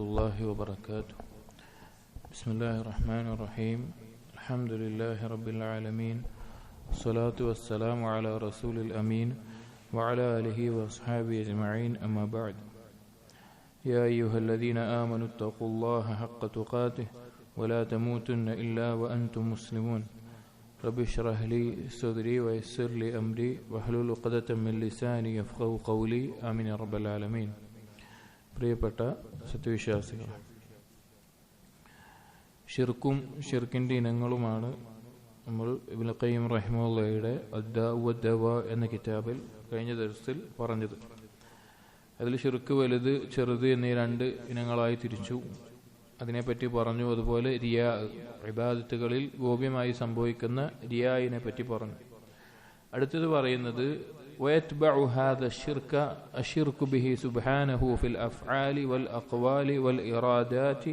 الله وبركاته. بسم الله الرحمن الرحيم. الحمد لله رب العالمين، والصلاة والسلام على رسول الأمين وعلى آله وأصحابه أجمعين، أما بعد. يا أيها الذين آمنوا اتقوا الله حق تقاته ولا تموتن إلا وأنتم مسلمون. رب اشرح لي صدري ويسر لي أمري واحلل عقدة من لساني يفقهوا قولي، آمين يا رب العالمين. പ്രിയപ്പെട്ട സത്യവിശ്വാസികൾ, ഷിർക്കും ഷിർക്കിൻ്റെ ഇനങ്ങളുമാണ് നമ്മൾ ഇബ്നുൽ ഖയ്യിം റഹിമഹുള്ളയുടെ അദ്ദാഉ വദ്ദവാ എന്ന കിതാബിൽ കഴിഞ്ഞ ദർസിൽ പറഞ്ഞത്. അതിൽ ഷിർക്ക് വലുത് ചെറുത് എന്നീ രണ്ട് ഇനങ്ങളായി തിരിച്ചു. അതിനെപ്പറ്റി പറഞ്ഞു. അതുപോലെ റിയാ, ഇബാദത്തുകളിൽ ഗോപ്യമായി സംഭവിക്കുന്ന റിയായിനെ പറ്റി പറഞ്ഞു. അടുത്തത് പറയുന്നത് ويتبع هذا الشرك به سبحانه في الأفعال والأقوال والإرادات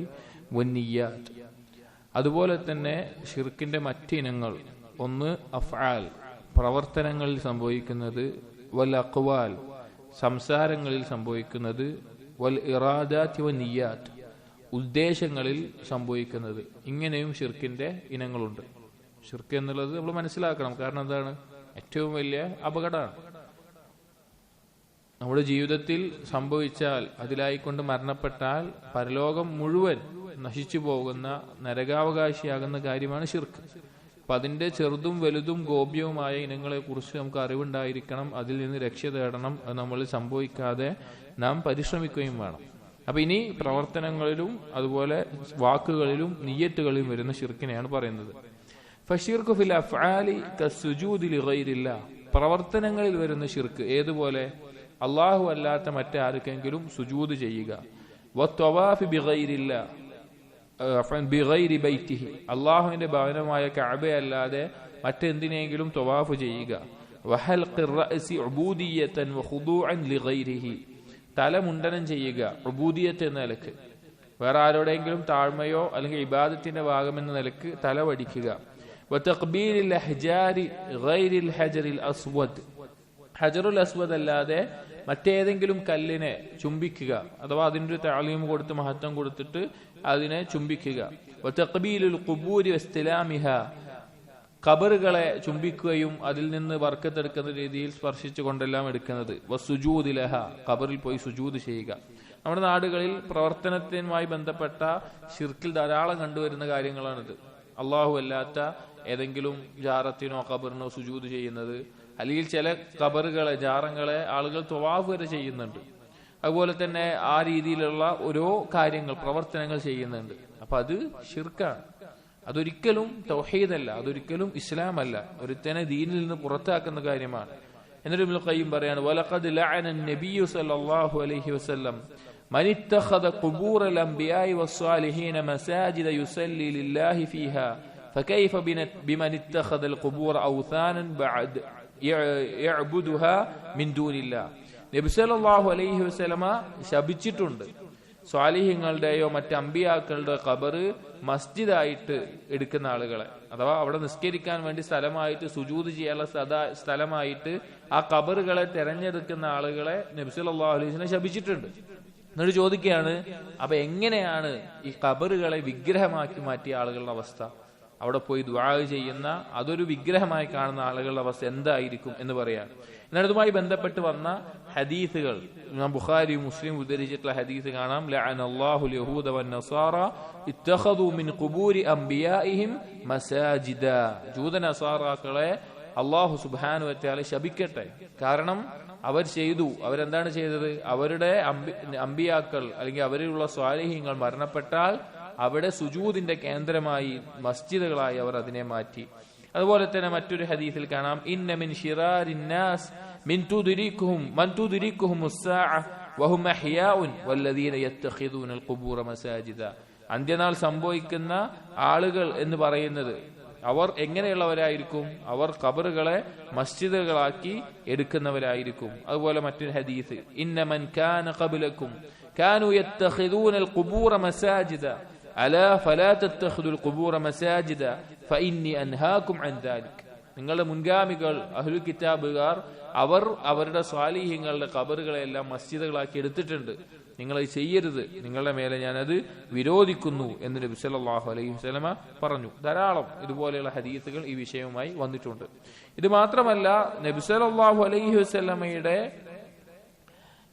والنيات. അതുപോലെ തന്നെ ഷിർക്കിന്റെ മറ്റിനങ്ങൾ, ഒന്ന് അഫ്ആൽ, പ്രവർത്തനങ്ങളിൽ സംഭവിക്കുന്നത്, വൽ അഖ്വാൽ, സംസാരങ്ങളിൽ സംഭവിക്കുന്നത്, വൽ ഇറാദാത്ത് വന്നിയ്യാത്ത്, ഉദ്ദേശങ്ങളിൽ സംഭവിക്കുന്നത്. ഇങ്ങനെയും ഷിർക്കിന്റെ ഇനങ്ങളുണ്ട്. ഷിർക്ക് എന്നുള്ളത് നമ്മൾ മനസ്സിലാക്കണം. കാരണം എന്താണ്? ഏറ്റവും വലിയ അപകടമാണ്. നമ്മുടെ ജീവിതത്തിൽ സംഭവിച്ചാൽ, അതിലായിക്കൊണ്ട് മരണപ്പെട്ടാൽ പരലോകം മുഴുവൻ നശിച്ചു പോകുന്ന, നരകാവകാശിയാകുന്ന കാര്യമാണ് ഷിർക്ക്. അപ്പം അതിൻ്റെ ചെറുതും വലുതും ഗോപ്യവുമായ ഇനങ്ങളെ കുറിച്ച് നമുക്ക് അറിവുണ്ടായിരിക്കണം. അതിൽ നിന്ന് രക്ഷ തേടണം. അത് നമ്മൾ സംഭവിക്കാതെ നാം പരിശ്രമിക്കുകയും വേണം. അപ്പം ഇനി പ്രവർത്തനങ്ങളിലും അതുപോലെ വാക്കുകളിലും നിയ്യത്തുകളിലും വരുന്ന ഷിർക്കിനെയാണ് പറയുന്നത്. ഫശിർക്കു ഫിൽ അഫ്ആലി കസ്സുജൂദി ലിഗൈരില്ലാഹ്. പ്രവർത്തനങ്ങളിൽ വരുന്ന ഷിർക്ക് ഏതുപോലെ? അല്ലാഹു അല്ലാത്ത മറ്റാർക്കെങ്കിലും സുജൂദ് ചെയ്യുക. വത്തവാഫി ബിഗൈരില്ലാഹ് ബിഗൈരി ബൈതിഹി. അല്ലാഹുവിന്റെ ഭവനമായ കഅബയല്ലാതെ മറ്റെന്തിനെങ്കിലും തവാഫ് ചെയ്യുക. വഹൽഖിർ റഅസി ഉബൂദിയ്യതൻ വഖുദൂഅൻ ലിഗൈരിഹി. തല മുണ്ടനം ചെയ്യുക ഉബൂദിയ്യത്ത് എന്ന നിലക്ക്, വേറെ ആരോടെങ്കിലും താഴ്മയോ അല്ലെങ്കിൽ ഇബാദത്തിന്റെ ഭാഗമെന്ന നിലക്ക് തല വടിക്കുക. വതഖ്ബീലിൽ അഹ്ജാരി ഗൈരിൽ ഹജറിൽ അസ്വദ്. ഹജറുൽ അസ്വദ് അല്ലാതെ മറ്റേതെങ്കിലും കല്ലിനെ ചുംബിക്കുക, അഥവാ അതിൻ്റെ തഅലീം കൊടുത്ത് മഹത്വം കൊടുത്തിട്ട് അതിനെ ചുംബിക്കുക. വതഖ്ബീലുൽ ഖുബൂരി വസ്തിലാമിഹാ. ഖബറുകളെ ചുംബിക്കുകയും അതിൽ നിന്ന് ബർക്കത്തെടുക്കുന്ന രീതിയിൽ സ്പർശിച്ചു കൊണ്ടെല്ലാം എടുക്കുന്നത്. വസുജൂദ് ലഹ. ഖബറിൽ പോയി സുജൂദ് ചെയ്യുക. നമ്മുടെ നാടുകളിൽ പ്രവർത്തനത്തിനുമായി ബന്ധപ്പെട്ട ഷിർക്കിൽ ധാരാളം കണ്ടുവരുന്ന കാര്യങ്ങളാണിത്. അള്ളാഹു അല്ലാത്ത ഏതെങ്കിലും ജാറത്തിനോ ഖബറിനോ സുജൂദ് ചെയ്യുന്നത്, അല്ലെങ്കിൽ ചില ഖബറുകളെ, ജാറങ്ങളെ ആളുകൾ തവാഫ് വരെ ചെയ്യുന്നുണ്ട്. അതുപോലെ തന്നെ ആ രീതിയിലുള്ള ഓരോ കാര്യങ്ങൾ, പ്രവർത്തനങ്ങൾ ചെയ്യുന്നുണ്ട്. അപ്പൊ അത് ഷിർക്കാണ്. അതൊരിക്കലും തൗഹീദല്ല, അതൊരിക്കലും ഇസ്ലാം അല്ല. ഒരുത്തനെ ദീനിൽ നിന്ന് പുറത്താക്കുന്ന കാര്യമാണ്. എന്നിട്ട് ഇബ്നുൽ ഖയ്യിം പറയാണ്, വലഖദ് ലഅന നബിയ്യു സല്ലല്ലാഹു അലൈഹി വസല്ലം മൻ ഇത്തഖദ ഖുബൂറൽ അംബിയാഇ വസ്സാലിഹീന മസാജിദ യുസല്ലി ലില്ലാഹി ഫീഹാ ഫകൈഫ ബിമൻ ഇത്തഖദൽ ഖുബൂറ ഔസാനൻ ബഅദ് യഅ്ബുദുഹാ മിൻ ദൂനില്ലാഹ്. നബി സല്ലല്ലാഹു അലൈഹി വസല്ലമ ശപിച്ചിട്ടുണ്ട് സ്വാലിഹീങ്ങളുടെയോ മറ്റ് അമ്പിയാക്കളുടെ ഖബർ മസ്ജിദായിട്ട് എടുക്കുന്ന ആളുകളെ, അഥവാ അവിടെ നിസ്കരിക്കാൻ വേണ്ടി സ്ഥലമായിട്ട്, സുജൂദ് ചെയ്യാനുള്ള സ്ഥലമായിട്ട് ആ ഖബറുകളെ തെരഞ്ഞെടുക്കുന്ന ആളുകളെ നബി സല്ലല്ലാഹു അലൈഹി വസല്ലം ശപിച്ചിട്ടുണ്ട്. എന്നിട്ട് ചോദിക്കുകയാണ്, അപ്പൊ എങ്ങനെയാണ് ഈ ഖബറുകളെ വിഗ്രഹമാക്കി മാറ്റിയ ആളുകളുടെ അവസ്ഥ? അവിടെ പോയി ദുആ ചെയ്യുന്ന, അതൊരു വിഗ്രഹമായി കാണുന്ന ആളുകളുടെ അവസ്ഥ എന്തായിരിക്കും എന്ന് പറയാം. എന്നാൽ അതുമായി ബന്ധപ്പെട്ട് വന്ന ഹദീസുകൾ, ബുഖാരി മുസ്ലിം ഉദ്ധരിച്ചിട്ടുള്ള ഹദീസ് കാണാം. ലഅനല്ലാഹുൽ യഹൂദ വന്നസാറ ഇത്തഖദു മിൻ ഖുബൂരി അംബിയാഇഹിം മസാജിദ. ജൂത നസാറാക്കളെ അല്ലാഹു സുബ്ഹാനഹു വ തആല ശപിക്കട്ടെ. കാരണം അവരെന്താണ് ചെയ്തത്? അവരുടെ അമ്പിയാക്കൾ അല്ലെങ്കിൽ അവരിലുള്ള സ്വാലിഹീങ്ങൾ മരണപ്പെട്ടാൽ അവിടെ സുജൂദിന്റെ കേന്ദ്രമായി, മസ്ജിദുകളായി അവർ അതിനെ മാറ്റി. അതുപോലെ തന്നെ മറ്റൊരു ഹദീസിൽ കാണാം, ഇന്ന മിൻ ശിറാരിൻ നാസ് മിൻ തുദ്രികുഹും മൻ തുദ്രികുഹും അസ്സാഅ വഹും അഹ്യാഉൻ വല്ലദീന യത്തഖിദൂനൽ ഖുബൂറ മസാജിദ. അന്ത്യനാൾ സംഭവിക്കുന്ന ആളുകൾ എന്ന് പറയുന്നത് അവർ എങ്ങനെയുള്ളവരായിരിക്കും? അവർ ഖബറുകളെ മസ്ജിദുകളാക്കി എടുക്കുന്നവരായിരിക്കും. അതുപോലെ മറ്റൊരു ഹദീസ്, ഇന്ന മൻ കാന ഖബ്ലകും കാനൂ യത്തഖിദൂനൽ ഖുബൂറ മസാജിദ അലാ ഫലാ തത്തഖിദുൽ ഖുബൂറ മസാജിദ ഫഇന്നി അൻഹാകും അൻ ദാലിക്. നിങ്ങളുടെ മുൻഗാമികൾ അഹ്ലുൽ കിതാബുകാർ അവർ അവരുടെ സ്വാലിഹീങ്ങളുടെ ഖബറുകളെല്ലാം മസ്ജിദുകളാക്കി എടുത്തിട്ടുണ്ട്. നിങ്ങൾ ചെയ്യരുത്, നിങ്ങളുടെ മേലെ ഞാനത് വിരോധിക്കുന്നു എന്ന് നബി സല്ലല്ലാഹു അലൈഹി വസല്ലമ പറഞ്ഞു. ധാരാളം ഇതുപോലെയുള്ള ഹദീസുകൾ ഈ വിഷയവുമായി വന്നിട്ടുണ്ട്. ഇത് മാത്രമല്ല, നബി സല്ലല്ലാഹു അലൈഹി വസല്ലമയുടെ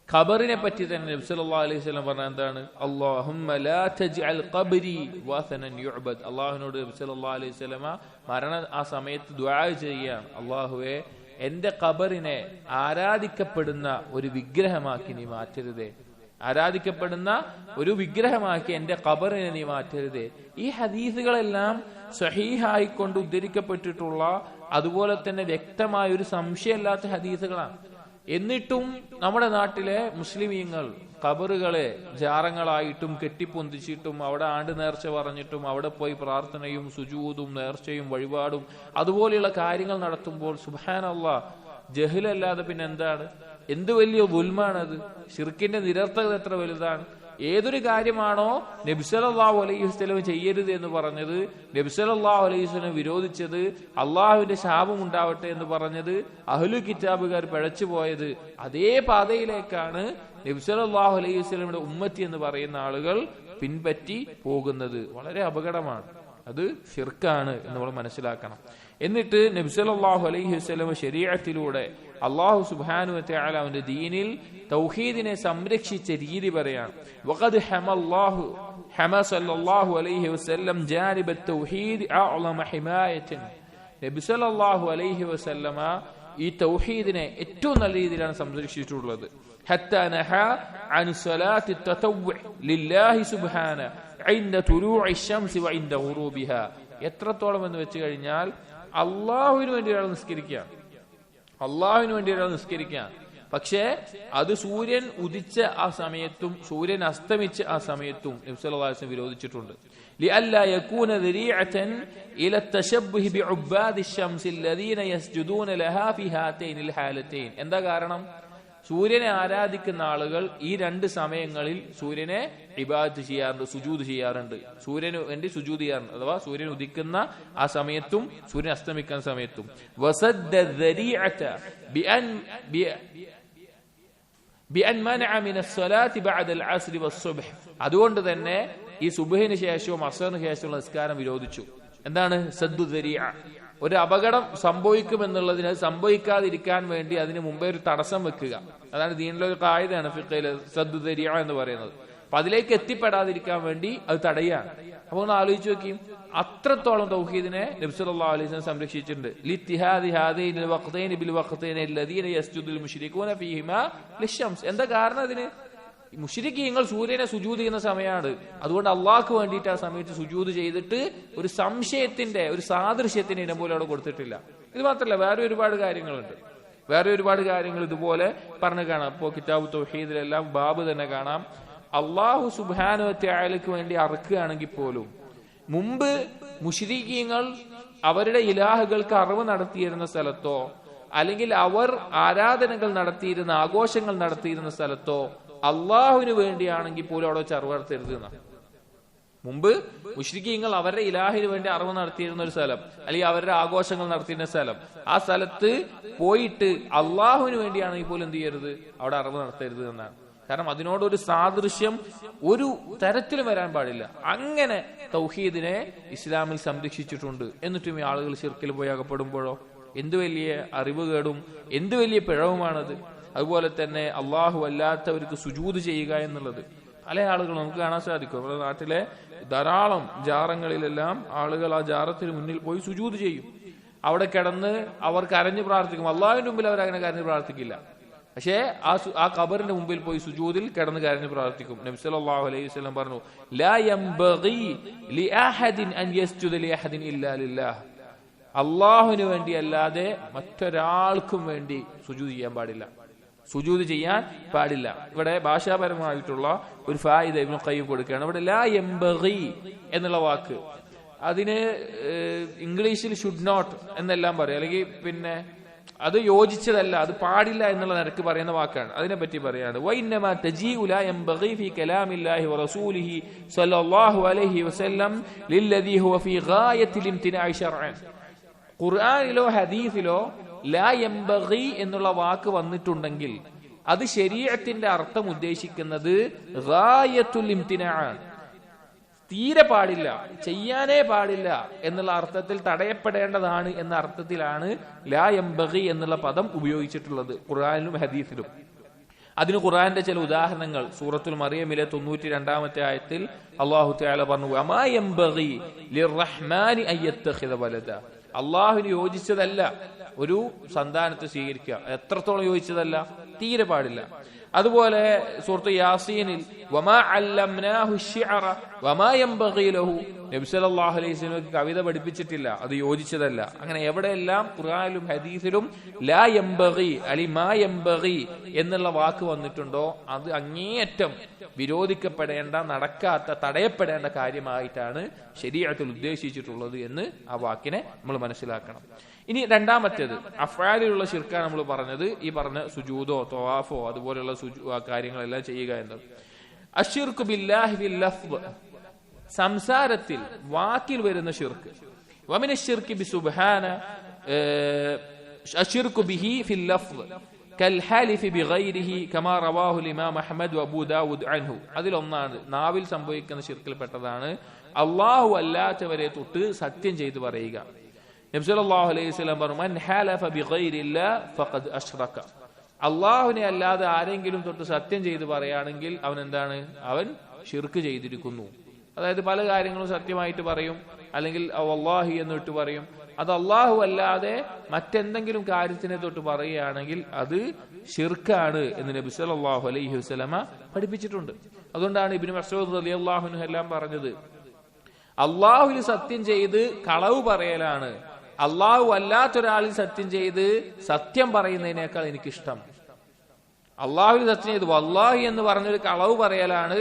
ഖബറിനെ പറ്റി തന്നെ നബി സല്ലല്ലാഹു അലൈഹി വസല്ലം പറഞ്ഞ എന്താണ്? അല്ലാഹുമ്മ ലാ തജ്അൽ ഖബ്രി വസനൻ യുഅബദ്. അല്ലാഹുവിനോട് നബി സല്ലല്ലാഹു അലൈഹി വസല്ലമ മരണ ആ സമയത്ത് ദുആ ചെയ്യുകയാണ്, അല്ലാഹുവേ എന്റെ ഖബറിനെ ആരാധിക്കപ്പെടുന്ന ഒരു വിഗ്രഹമാക്കി നീ മാറ്റരുതേ, ആരാധിക്കപ്പെടുന്ന ഒരു വിഗ്രഹമാക്കി എന്റെ ഖബറിനെ നീ മാറ്റരുതേ. ഈ ഹദീസുകളെല്ലാം സ്വഹീഹായിക്കൊണ്ട് ഉദ്ധരിക്കപ്പെട്ടിട്ടുള്ള, അതുപോലെ തന്നെ വ്യക്തമായ ഒരു സംശയമില്ലാത്ത ഹദീസുകളാണ്. എന്നിട്ടും നമ്മുടെ നാട്ടിലെ മുസ്ലിമീങ്ങൾ ഖബറുകളെ ജാറങ്ങളായിട്ടും കെട്ടിപ്പൊന്തിച്ചിട്ടും അവിടെ ആണ്ട് നേർച്ച പറഞ്ഞിട്ടും അവിടെ പോയി പ്രാർത്ഥനയും സുജൂദും നേർച്ചയും വഴിപാടും അതുപോലെയുള്ള കാര്യങ്ങൾ നടത്തുമ്പോൾ സുബ്ഹാനല്ലാഹ്, ജഹ്ലല്ലാതെ പിന്നെ എന്താണ്? എന്ത് വലിയ ദുൽമാണത്! ശിർക്കിന്റെ നിരർത്ഥകത എത്ര വലുതാണ്! ഏതൊരു കാര്യമാണോ നബി സല്ലല്ലാഹു അലൈഹി വസല്ലം ചെയ്യരുത് എന്ന് പറഞ്ഞത്, നബി സല്ലല്ലാഹു അലൈഹി വസല്ലം വിരോധിച്ചത്, അള്ളാഹുവിന്റെ ശാപം ഉണ്ടാവട്ടെ എന്ന് പറഞ്ഞത്, അഹ്ലു കിതാബുകാർ പിഴച്ചു പോയത്, അതേ പാതയിലേക്കാണ് നബി സല്ലല്ലാഹു അലൈഹി വസല്ലമയുടെ ഉമ്മത്തി എന്ന് പറയുന്ന ആളുകൾ പിൻപറ്റി പോകുന്നത്. വളരെ അപകടമാണ്, അത് ശിർക്കാണ് എന്ന് നമ്മൾ മനസ്സിലാക്കണം. എന്നിട്ട് നബി സല്ലല്ലാഹു അലൈഹി വസല്ലം ശരീഅത്തിലൂടെ അല്ലാഹു സുബ്ഹാനഹു വ തആല അവന്റെ ദീനിൽ തൗഹീദിനെ സംരക്ഷിച്ച രീതി പറയാണ്. വഖദ് ഹമ സല്ലല്ലാഹു അലൈഹി വസല്ലം ജാനിബ തൗഹീദ് അഅ്ളമ ഹിമായതൻ. നബി സല്ലല്ലാഹു അലൈഹി വസല്ലമ ഈ തൗഹീദിനെ ഏറ്റവും നല്ല രീതിയിലാണ് സംരക്ഷിച്ചിട്ടുള്ളത്. ഹത്താ നഹാ അൻ സ്വലാത്തി തതവ്വു ലില്ലാഹി സുബ്ഹാനഹു ഇൻദ തുലൂഇ ശംസി വ ഇൻദ ഗുറൂബിഹാ. എത്രത്തോളം എന്ന് വെച്ച് കഴിഞ്ഞാൽ അള്ളാഹുവിന് വേണ്ടി ഒരാൾ നിസ്കരിക്കുക, അള്ളാഹുവിന് വേണ്ടി ഒരാൾ നിസ്കരിക്കുക, പക്ഷേ അത് സൂര്യൻ ഉദിച്ച ആ സമയത്തും സൂര്യൻ അസ്തമിച്ച ആ സമയത്തും നബി സല്ലല്ലാഹു അലൈഹി വസല്ലം വിരോധിച്ചിട്ടുണ്ട്. لئلا يكون ذريعة إلى التشبه بعباد الشمس الذين يسجدون لها في هاتين الحالتين. എന്താ കാരണം? സൂര്യനെ ആരാധിക്കുന്ന ആളുകൾ ഈ രണ്ട് സമയങ്ങളിൽ സൂര്യനെ ഇബാദത്ത് ചെയ്യാറുണ്ട്, സുജൂദ് ചെയ്യാറുണ്ട്, സൂര്യന് വേണ്ടി സുജൂദ് ചെയ്യാറുണ്ട്. അഥവാ സൂര്യൻ ഉദിക്കുന്ന ആ സമയത്തും സൂര്യൻ അസ്തമിക്കുന്ന സമയത്തും. വസദ്ദ ദരീഅത ബിഅൻ മനഅ മിന الصلاة بعد العصر والصبح. അതുകൊണ്ട് തന്നെ ഈ സുബ്ഹിന് ശേഷവും അസ്റിന് ശേഷമുള്ള നിസ്കാരം വിരോധിച്ചു. എന്താണ് സദ്ദു ദരീഅ? ഒരു അപകടം സംഭവിക്കുമെന്നുള്ളതിന് സംഭവിക്കാതിരിക്കാൻ വേണ്ടി അതിന് മുമ്പേ ഒരു തടസ്സം വെക്കുക. അതാണ് ദീനിലെ ഒരു ഖായിദയാണ് ഫിഖ്ഹിലെ സദ്ദു ദരീഅ എന്ന് പറയുന്നത്. അപ്പൊ അതിലേക്ക് എത്തിപ്പെടാതിരിക്കാൻ വേണ്ടി അത് തടയാണ്. അപ്പൊ ഒന്ന് ആലോചിച്ച് നോക്കിയും, അത്രത്തോളം തൗഹീദിനെ നബി സല്ലല്ലാഹു അലൈഹി വസല്ലം സംരക്ഷിച്ചിട്ടുണ്ട്. ലിത്തിഹാദി ഹാദൈനിൽ വഖ്തൈനി ബിൽ വഖ്തൈനി അല്ലദീന യസ്ജുദുൽ മുശ്രികൂന ഫീഹിമാ ലിശംസ്. എന്താ കാരണം? അതിന് മുശ്രിക്കീങ്ങൾ സൂര്യനെ സുജൂദ് ചെയ്യുന്ന സമയമാണ്. അതുകൊണ്ട് അള്ളാഹ്ക്ക് വേണ്ടിയിട്ട് ആ സമയത്ത് സുജൂദ് ചെയ്തിട്ട് ഒരു സംശയത്തിന്റെ ഒരു സാദൃശ്യത്തിന് ഇനം പോലെ അവിടെ കൊടുത്തിട്ടില്ല. ഇത് മാത്രമല്ല, വേറെ ഒരുപാട് കാര്യങ്ങളുണ്ട്. വേറെ ഒരുപാട് കാര്യങ്ങൾ ഇതുപോലെ പറഞ്ഞു കാണാം. ഇപ്പോ കിതാബ് തൗഹീദിലെല്ലാം ബാബ് തന്നെ കാണാം. അള്ളാഹു സുബ്ഹാനഹു വ തആലയ്ക്ക് വേണ്ടി അറുക്കുകയാണെങ്കിൽ പോലും മുമ്പ് മുശ്രിക്കീങ്ങൾ അവരുടെ ഇലാഹുകൾക്ക് അറിവ് നടത്തിയിരുന്ന സ്ഥലത്തോ അല്ലെങ്കിൽ അവർ ആരാധനകൾ നടത്തിയിരുന്ന ആഘോഷങ്ങൾ നടത്തിയിരുന്ന സ്ഥലത്തോ അള്ളാഹുവിന് വേണ്ടിയാണെങ്കിൽ പോലും അവിടെ വെച്ച് അറിവ് നടത്തരുത് എന്നാണ്. മുമ്പ് മുശ്രിക്കീങ്ങൾ അവരുടെ ഇലാഹിന് വേണ്ടി അറിവ് നടത്തിയിരുന്ന ഒരു സ്ഥലം അല്ലെങ്കിൽ അവരുടെ ആഘോഷങ്ങൾ നടത്തിയിരുന്ന സ്ഥലം, ആ സ്ഥലത്ത് പോയിട്ട് അള്ളാഹുവിന് വേണ്ടിയാണെങ്കിൽ പോലും എന്ത് ചെയ്യരുത്? അവിടെ അറിവ് നടത്തരുത് എന്നാണ്. കാരണം അതിനോടൊരു സാദൃശ്യം ഒരു തരത്തിലും വരാൻ പാടില്ല. അങ്ങനെ തൗഹീദിനെ ഇസ്ലാമിൽ സംരക്ഷിച്ചിട്ടുണ്ട്. എന്നിട്ടും ഈ ആളുകൾ ശിർക്കിൽ പോയി അകപ്പെടുമ്പോഴോ എന്ത് വലിയ അറിവുകേടും എന്ത് വലിയ പിഴവുമാണത്. അതുപോലെ തന്നെ അള്ളാഹു അല്ലാത്തവർക്ക് സുജൂദ് ചെയ്യുക എന്നുള്ളത് പല ആളുകൾ നമുക്ക് കാണാൻ സാധിക്കും. നമ്മുടെ നാട്ടിലെ ധാരാളം ജാറങ്ങളിലെല്ലാം ആളുകൾ ആ ജാറത്തിന് മുന്നിൽ പോയി സുജൂദ് ചെയ്യും. അവിടെ കിടന്ന് അവർ കരഞ്ഞു പ്രാർത്ഥിക്കും. അള്ളാഹുവിന്റെ മുമ്പിൽ അവർ അങ്ങനെ കരഞ്ഞു പ്രാർത്ഥിക്കില്ല. പക്ഷേ ആ ഖബറിന്റെ മുമ്പിൽ പോയി സുജൂദിൽ കിടന്ന് കരഞ്ഞു പ്രാർത്ഥിക്കും. നബി സല്ലല്ലാഹു അലൈഹി വസല്ലം പറഞ്ഞു, ലാ യംബഗി ലിഅഹദിൻ അൻ യസ്ജുദ ലിഅഹദിൻ ഇല്ലാ ലില്ലാഹ്. അള്ളാഹുവിന് വേണ്ടി അല്ലാതെ മറ്റൊരാൾക്കും വേണ്ടി സുജൂദ് ചെയ്യാൻ പാടില്ല, സുജൂദ് ചെയ്യാൻ പാടില്ല. ഇവിടെ ഭാഷാപരമായിട്ടുള്ള ഒരു ഫായിദ ഇബ്നു ഖയ്യിം കൊടുക്കുകയാണ്. ഇവിടെ ലാ യംബഗി എന്നുള്ള വാക്ക് അതിന് ഇംഗ്ലീഷിൽ ഷുഡ് നോട്ട് എന്നെല്ലാം പറയും, അല്ലെങ്കിൽ പിന്നെ അത് യോജിച്ചതല്ല, അത് പാടില്ല എന്നുള്ള നിരക്ക് പറയുന്ന വാക്കാണ്. അതിനെ പറ്റി പറയാണ്, വഇന്നമാ തജീഉ ലാ യംബഗി ഫീ കലാമില്ലാഹി വറസൂലിഹി സ്വല്ലല്ലാഹു അലൈഹി വസല്ലം ലില്ലദീ ഹുവ ഫീ ഗായത്തിൽ ഇംതിനാഇ ശർഅൻ. ഖുർആനിലോ ഹദീസിലോ ലാ യംബഗി എന്നുള്ള വാക്ക് വന്നിട്ടുണ്ടെങ്കിൽ അത് ശരീഅത്തിന്റെ അർത്ഥം ഉദ്ദേശിക്കുന്നത് ഗായത്തുൽ ഇംതിനാഅൻ, തീരെ പാടില്ല, ചെയ്യാനേ പാടില്ല എന്നുള്ള അർത്ഥത്തിൽ തടയപ്പെടേണ്ടതാണ് എന്ന അർത്ഥത്തിലാണ് ലാ യംബഗി എന്നുള്ള പദം ഉപയോഗിച്ചിട്ടുള്ളത് ഖുർആനിലും ഹദീസിലും. അതിന് ഖുർആന്റെ ചില ഉദാഹരണങ്ങൾ സൂറത്തുൽ മറിയമിലെ 92-ാമത്തെ ആയത്തിൽ അല്ലാഹു തആല പറഞ്ഞു, വമാ യംബഗി ലിർറഹ്മാനി അയ്യത്തഖിദ വലദ. അള്ളാഹുവിന് യോജിച്ചതല്ല ഒരു സന്താനത്തെ സ്വീകരിക്കുക. എത്രത്തോളം യോജിച്ചതല്ല, തീരെ പാടില്ല. അതുപോലെ സൂറത്ത് യാസീനിൽ വമാ അല്ലംനാഹു ശിഅറ വമാ യംബഗി ലഹു, നബി സല്ലല്ലാഹു അലൈഹി വസല്ലമക്ക് കവിത പഠിപ്പിച്ചിട്ടില്ല, അത് യോജിച്ചതല്ല. അങ്ങനെ എവിടെയെല്ലാം ഖുർആനിലും ഹദീസിലും ലാ യംബഗി അലി മാ യംബഗി എന്നുള്ള വാക്ക് വന്നിട്ടുണ്ടോ അത് അങ്ങേയറ്റം വിരോധിക്കപ്പെടേണ്ട, നടക്കാത്ത, തടയപ്പെടേണ്ട കാര്യമായിട്ടാണ് ശരീഅത്തിൽ ഉദ്ദേശിച്ചിട്ടുള്ളത് എന്ന് ആ വാക്കിനെ നമ്മൾ മനസ്സിലാക്കണം. ഇനി രണ്ടാമത്തേത് അഫ്ആലിലുള്ള ശിർക്കാണ് നമ്മൾ പറഞ്ഞത്. ഈ പറഞ്ഞ സുജൂദോ തവാഫോ അതുപോലെയുള്ള കാര്യങ്ങളെല്ലാം ചെയ്യുക എന്നത്. അശ്ശിർക്കു ബില്ലാഹി ഫിൽ ലഫ്ദ്, സംസാരത്തിൽ വാക്കിൽ വരുന്ന ശിർക്ക്. വമിന ശിർക്കി ബിസുബ്ഹാന അശ്ശിർക്കു ബിഹി ഫിൽ ലഫ്ദ് കൽഹാലിഫി ബിഗൈരിഹി കമാ റവാഹു ഇമാം അഹ്മദ് വഅബൂ ദാവൂദ് അൻഹു. അതിലൊന്നാണ് നാവിൽ സംഭവിക്കുന്ന ശിർക്കിൽപ്പെട്ടതാണ് അല്ലാഹു അല്ലാത്തവരെ തൊട്ട് സത്യം ചെയ്തു പറയുക. നബി സല്ലല്ലാഹു അലൈഹി വസല്ലം പറഞ്ഞു, മൻ ഹലഫ ബിഗൈരില്ലാഹ് ഫഖദ് അശ്റക. അല്ലാഹുവിനെ അല്ലാതെ ആരെങ്കിലും തൊട്ട് സത്യം ചെയ്തു പറയുകയാണെങ്കിൽ അവൻ എന്താണ്? അവൻ ശിർക്ക് ചെയ്തിരിക്കുന്നു. അതായത് പല കാര്യങ്ങളും സത്യമായിട്ട് പറയും, അല്ലെങ്കിൽ വല്ലാഹി എന്നിട്ട് പറയും. അത് അല്ലാഹു അല്ലാതെ മറ്റെന്തെങ്കിലും കാര്യത്തിനെ തൊട്ട് പറയുകയാണെങ്കിൽ അത് ശിർക്കാണ് എന്ന് നബി സല്ലല്ലാഹു അലൈഹി വസല്ലമ പഠിപ്പിച്ചിട്ടുണ്ട്. അതുകൊണ്ടാണ് ഇബ്നു മസ്ഊദ് റളിയല്ലാഹു അൻഹു എല്ലാം പറഞ്ഞത്, അല്ലാഹുവിൽ സത്യം ചെയ്ത് കളവ് പറയലാണ് അല്ലാഹു അല്ലാത്തൊരാളിൽ സത്യം ചെയ്ത് സത്യം പറയുന്നതിനേക്കാൾ എനിക്കിഷ്ടം. അള്ളാഹുവിൽ സത്യം ചെയ്ത് വല്ലാഹി എന്ന് പറഞ്ഞൊരു കളവ് പറയലാണ്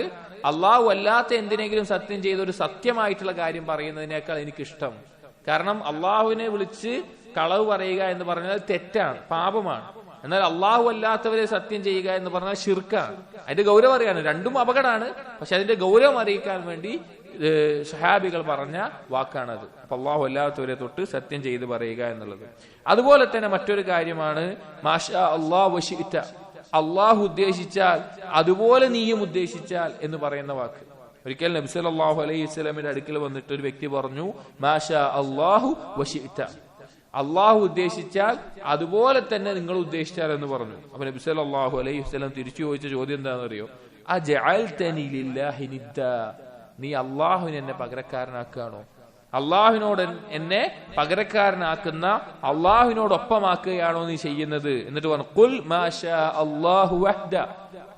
അള്ളാഹു അല്ലാത്ത എന്തിനെങ്കിലും സത്യം ചെയ്ത് ഒരു സത്യമായിട്ടുള്ള കാര്യം പറയുന്നതിനേക്കാൾ എനിക്കിഷ്ടം. കാരണം അള്ളാഹുവിനെ വിളിച്ച് കളവ് പറയുക എന്ന് പറഞ്ഞാൽ തെറ്റാണ്, പാപമാണ്. എന്നാൽ അള്ളാഹു അല്ലാത്തവരെ സത്യം ചെയ്യുക എന്ന് പറഞ്ഞാൽ ശിർക്കാണ്. അതിന്റെ ഗൗരവം അറിയാണ്, രണ്ടും അപകടമാണ്. പക്ഷെ അതിന്റെ ഗൗരവം അറിയിക്കാൻ വേണ്ടി സഹാബികൾ പറഞ്ഞ വാക്കാണത്. അപ്പൊ അള്ളാഹു അല്ലാത്തവരെ തൊട്ട് സത്യം ചെയ്ത് പറയുക എന്നുള്ളത്. അതുപോലെ തന്നെ മറ്റൊരു കാര്യമാണ് മാഷാ അല്ലാഹു വശിഅത, അള്ളാഹു ഉദ്ദേശിച്ചാൽ അതുപോലെ നീയും ഉദ്ദേശിച്ചാൽ എന്ന് പറയുന്ന വാക്ക്. ഒരിക്കൽ നബി സല്ലല്ലാഹു അലൈഹി വസല്ലമയുടെ അടുക്കൽ വന്നിട്ട് ഒരു വ്യക്തി പറഞ്ഞു, മാഷാ അല്ലാഹു വശിഅത, അള്ളാഹു ഉദ്ദേശിച്ചാൽ അതുപോലെ തന്നെ നിങ്ങൾ ഉദ്ദേശിച്ചാൽ എന്ന് പറഞ്ഞു. അപ്പൊ നബി സല്ലല്ലാഹു അലൈഹി വസല്ലം തിരിച്ചു ചോദിച്ച ചോദ്യം എന്താണെന്നറിയോ? അജഅൽതനി ലില്ലാഹി നിദ്ദാ, നീ അള്ളാഹുവിനെ എന്നെ പകരക്കാരനാക്കുകയാണോ? അള്ളാഹുവിനോട് എന്നെ പകരക്കാരനാക്കുന്ന, അള്ളാഹുവിനോടൊപ്പമാക്കുകയാണോ നീ ചെയ്യുന്നത്? എന്നിട്ട് പറഞ്ഞു, ഖുൽ മാഷാ അല്ലാഹു വഹ്ദ,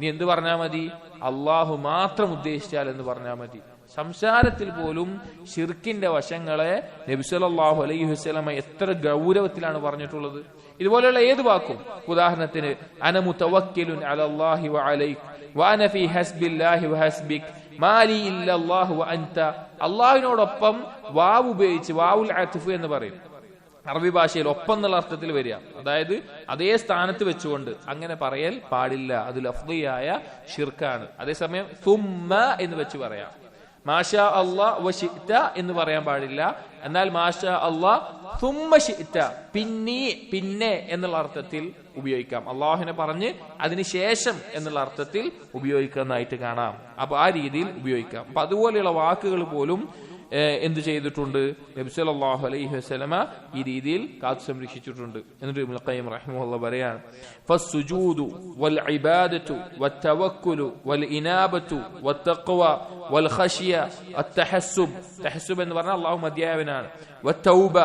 നീ എന്ത് പറഞ്ഞാൽ മതി? അള്ളാഹു മാത്രം ഉദ്ദേശിച്ചാൽ എന്ന് പറഞ്ഞാൽ മതി. സംസാരത്തിൽ പോലും ശിർക്കിന്റെ വശങ്ങളെ നബി സല്ലല്ലാഹു അലൈഹി വസല്ലമ എത്ര ഗൗരവത്തിലാണ് പറഞ്ഞിട്ടുള്ളത്. ഇതുപോലെയുള്ള ഏത് വാക്കും, ഉദാഹരണത്തിന് അന മുതവക്കിലുൻ അലല്ലാഹി വഅലൈക വഅന ഫീ ഹസ്ബില്ലാഹി വഹസ്ബിക് മാലി ഇല്ലല്ലാഹു വഅൻത, അള്ളാഹുവിനോടൊപ്പം വാവ് ഉപയോഗിച്ച് വാവുൽ അത്ഫ് എന്ന് പറയും. അറബി ഭാഷയിൽ ഒപ്പം എന്നുള്ള അർത്ഥത്തിൽ വരിക, അതായത് അതേ സ്ഥാനത്ത് വെച്ചുകൊണ്ട് അങ്ങനെ പറയൽ പാടില്ല. അത് ലഫ്ളിയായ ഷിർക്കാണ്. അതേസമയം സുമ്മ എന്ന് വെച്ച് പറയാം. മാഷാ അല്ലാഹ് വശിഅത എന്ന് പറയാൻ പാടില്ല. എന്നാൽ മാഷാ അല്ലാഹ് സുമ്മ ശിഅത, പിന്നെ എന്നുള്ള അർത്ഥത്തിൽ ഉപയോഗിക്കാം. അള്ളാഹുവിനെ പറഞ്ഞ് അതിനുശേഷം എന്നുള്ള അർത്ഥത്തിൽ ഉപയോഗിക്കുന്നതായിട്ട് കാണാം. അപ്പൊ ആ രീതിയിൽ ഉപയോഗിക്കാം. അപ്പൊ അതുപോലെയുള്ള വാക്കുകൾ പോലും എന്ത് ചെയ്തിട്ടുണ്ട്? നബി സല്ലല്ലാഹു അലൈഹി വസല്ലമ ഈ രീതിയിൽ കാത്തു സംരക്ഷിച്ചിട്ടുണ്ട്. എന്നിട്ട് ഇബ്നുൽ ഖയ്യിം റഹിമഹുല്ലാഹ് പറയാണ്, ഫസ്സുജൂദു വൽ ഇബാദത്തു വത്തവക്കുലു വൽ ഇനാബത്തു വത്തഖ്വ വൽ ഖശിയ അത്തഹസ്സുബ്, തഹസ്സുബ് എന്ന് പറഞ്ഞാൽ അല്ലാഹു മദ്യായവനാണ്. വത്തൗബ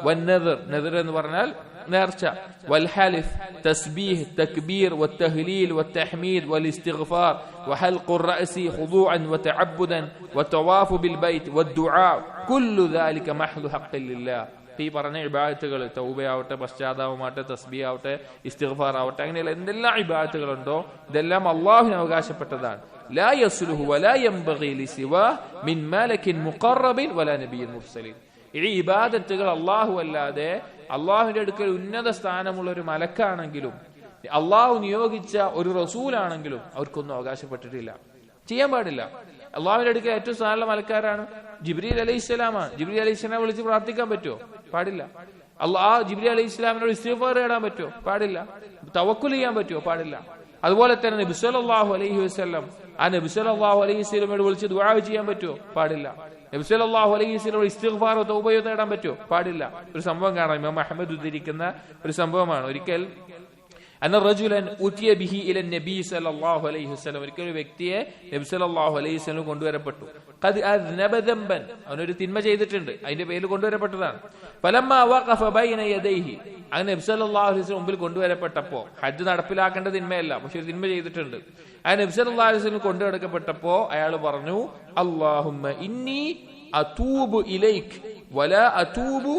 വന്നദർ, നദർ എന്ന് പറഞ്ഞാൽ നേർച്ച. والحلف تسبيح التكبير والتهليل والتحميد والاستغفار وحلق الرأس خضوعا وتعبدا والطواف بالبيت والدعاء كل ذلك محل حق لله. ഈ പറഞ്ഞ ഇബാദത്തുകൾ, തൗബയാവട്ടെ, പശ്ചാത്താപമാവട്ടെ, തസ്ബീഹ് ആവട്ടെ, ഇസ്തിഗ്ഫാർ ആവട്ടെ, അങ്ങനെയുള്ള എന്തെല്ലാം ഇബാദത്തുകളുണ്ടോ ഇതെല്ലാം അള്ളാഹുവിന് അവകാശപ്പെട്ടതാണ്. ലാ യസ്ലുഹു വലാ യംബഗി ലിസിവാ മിൻ മലകിൻ മുഖറബിൻ വലാ നബിയ്യിൻ മുർസലിൻ. ഈ ഇബാദത്തുകൾ അള്ളാഹു അല്ലാതെ അള്ളാഹുവിന്റെ അടുക്കൽ ഉന്നത സ്ഥാനമുള്ള ഒരു മലക്കാണെങ്കിലും അള്ളാഹു നിയോഗിച്ച ഒരു റസൂലാണെങ്കിലും അവർക്കൊന്നും അവകാശപ്പെട്ടിട്ടില്ല, ചെയ്യാൻ പാടില്ല. അള്ളാഹുവിന്റെ അടുക്കൽ ഏറ്റവും സ്ഥാനമുള്ള മലക്കാരാണ് ജിബ്രീൽ അലൈഹിസ്സലാമാണ്. ജിബ്രീൽ അലൈഹിസ്സലാം വിളിച്ച് പ്രാർത്ഥിക്കാൻ പറ്റുമോ? പാടില്ല. ജിബ്രീൽ അലൈഹിസ്സലാമിനോട് ഇസ്തിഗ്ഫാർ തേടാൻ പറ്റുമോ? പാടില്ല. തവക്കുൽ ചെയ്യാൻ പറ്റുമോ? പാടില്ല. അതുപോലെ തന്നെ നബി സല്ലല്ലാഹു അലൈഹി വസല്ലം ആ നബി സല്ലല്ലാഹു അലൈഹി വസല്ലമയോട് വിളിച്ച് ദുആ ചെയ്യാൻ പറ്റുമോ? പാടില്ല. നബി സല്ലല്ലാഹു അലൈഹി വസല്ലം ഇസ്തിഗ്ഫാറോ തൗബയോ തേടാൻ പറ്റുമോ? പാടില്ല. ഒരു സംഭവം കാണാം, ഇമാം അഹ്മദ് ഉദ്ധരിക്കുന്ന ഒരു സംഭവമാണ്. ഒരിക്കൽ അന്ന റജുലൻ ഉതിയ ബിഹി ഇല നബി സല്ലല്ലാഹു അലൈഹി വസല്ലം, ഒരിക്കൽ ഒരു വ്യക്തിയെ നബി സല്ലല്ലാഹു അലൈഹി വസല്ലം കൊണ്ടുവരപ്പെട്ടു. ഖദ് അദ്നബ ദംബൻ, അവനൊരു തിന്മ ചെയ്തിട്ടുണ്ട്, അതിന്റെ പേരിൽ കൊണ്ടുവരപ്പെട്ടതാണ്. ഫലമ്മാ വഖഫ ബൈന യദൈഹി, അങ്ങനെ നബി സല്ലല്ലാഹു അലൈഹി വസല്ലം മുമ്പിൽ കൊണ്ടുവരപ്പെട്ടപ്പോ, ഹജ്ജ് നടപ്പിലാക്കേണ്ട തിന്മയല്ല, പക്ഷെ ഒരു തിന്മ ചെയ്തിട്ടുണ്ട്. അങ്ങനെ നബി സല്ലല്ലാഹു അലൈഹി വസല്ലം കൊണ്ടുനടക്കപ്പെട്ടപ്പോ അയാൾ പറഞ്ഞു, അല്ലാഹുമ്മ ഇന്നി അതൂബു ഇലൈക് വലാ അതൂബു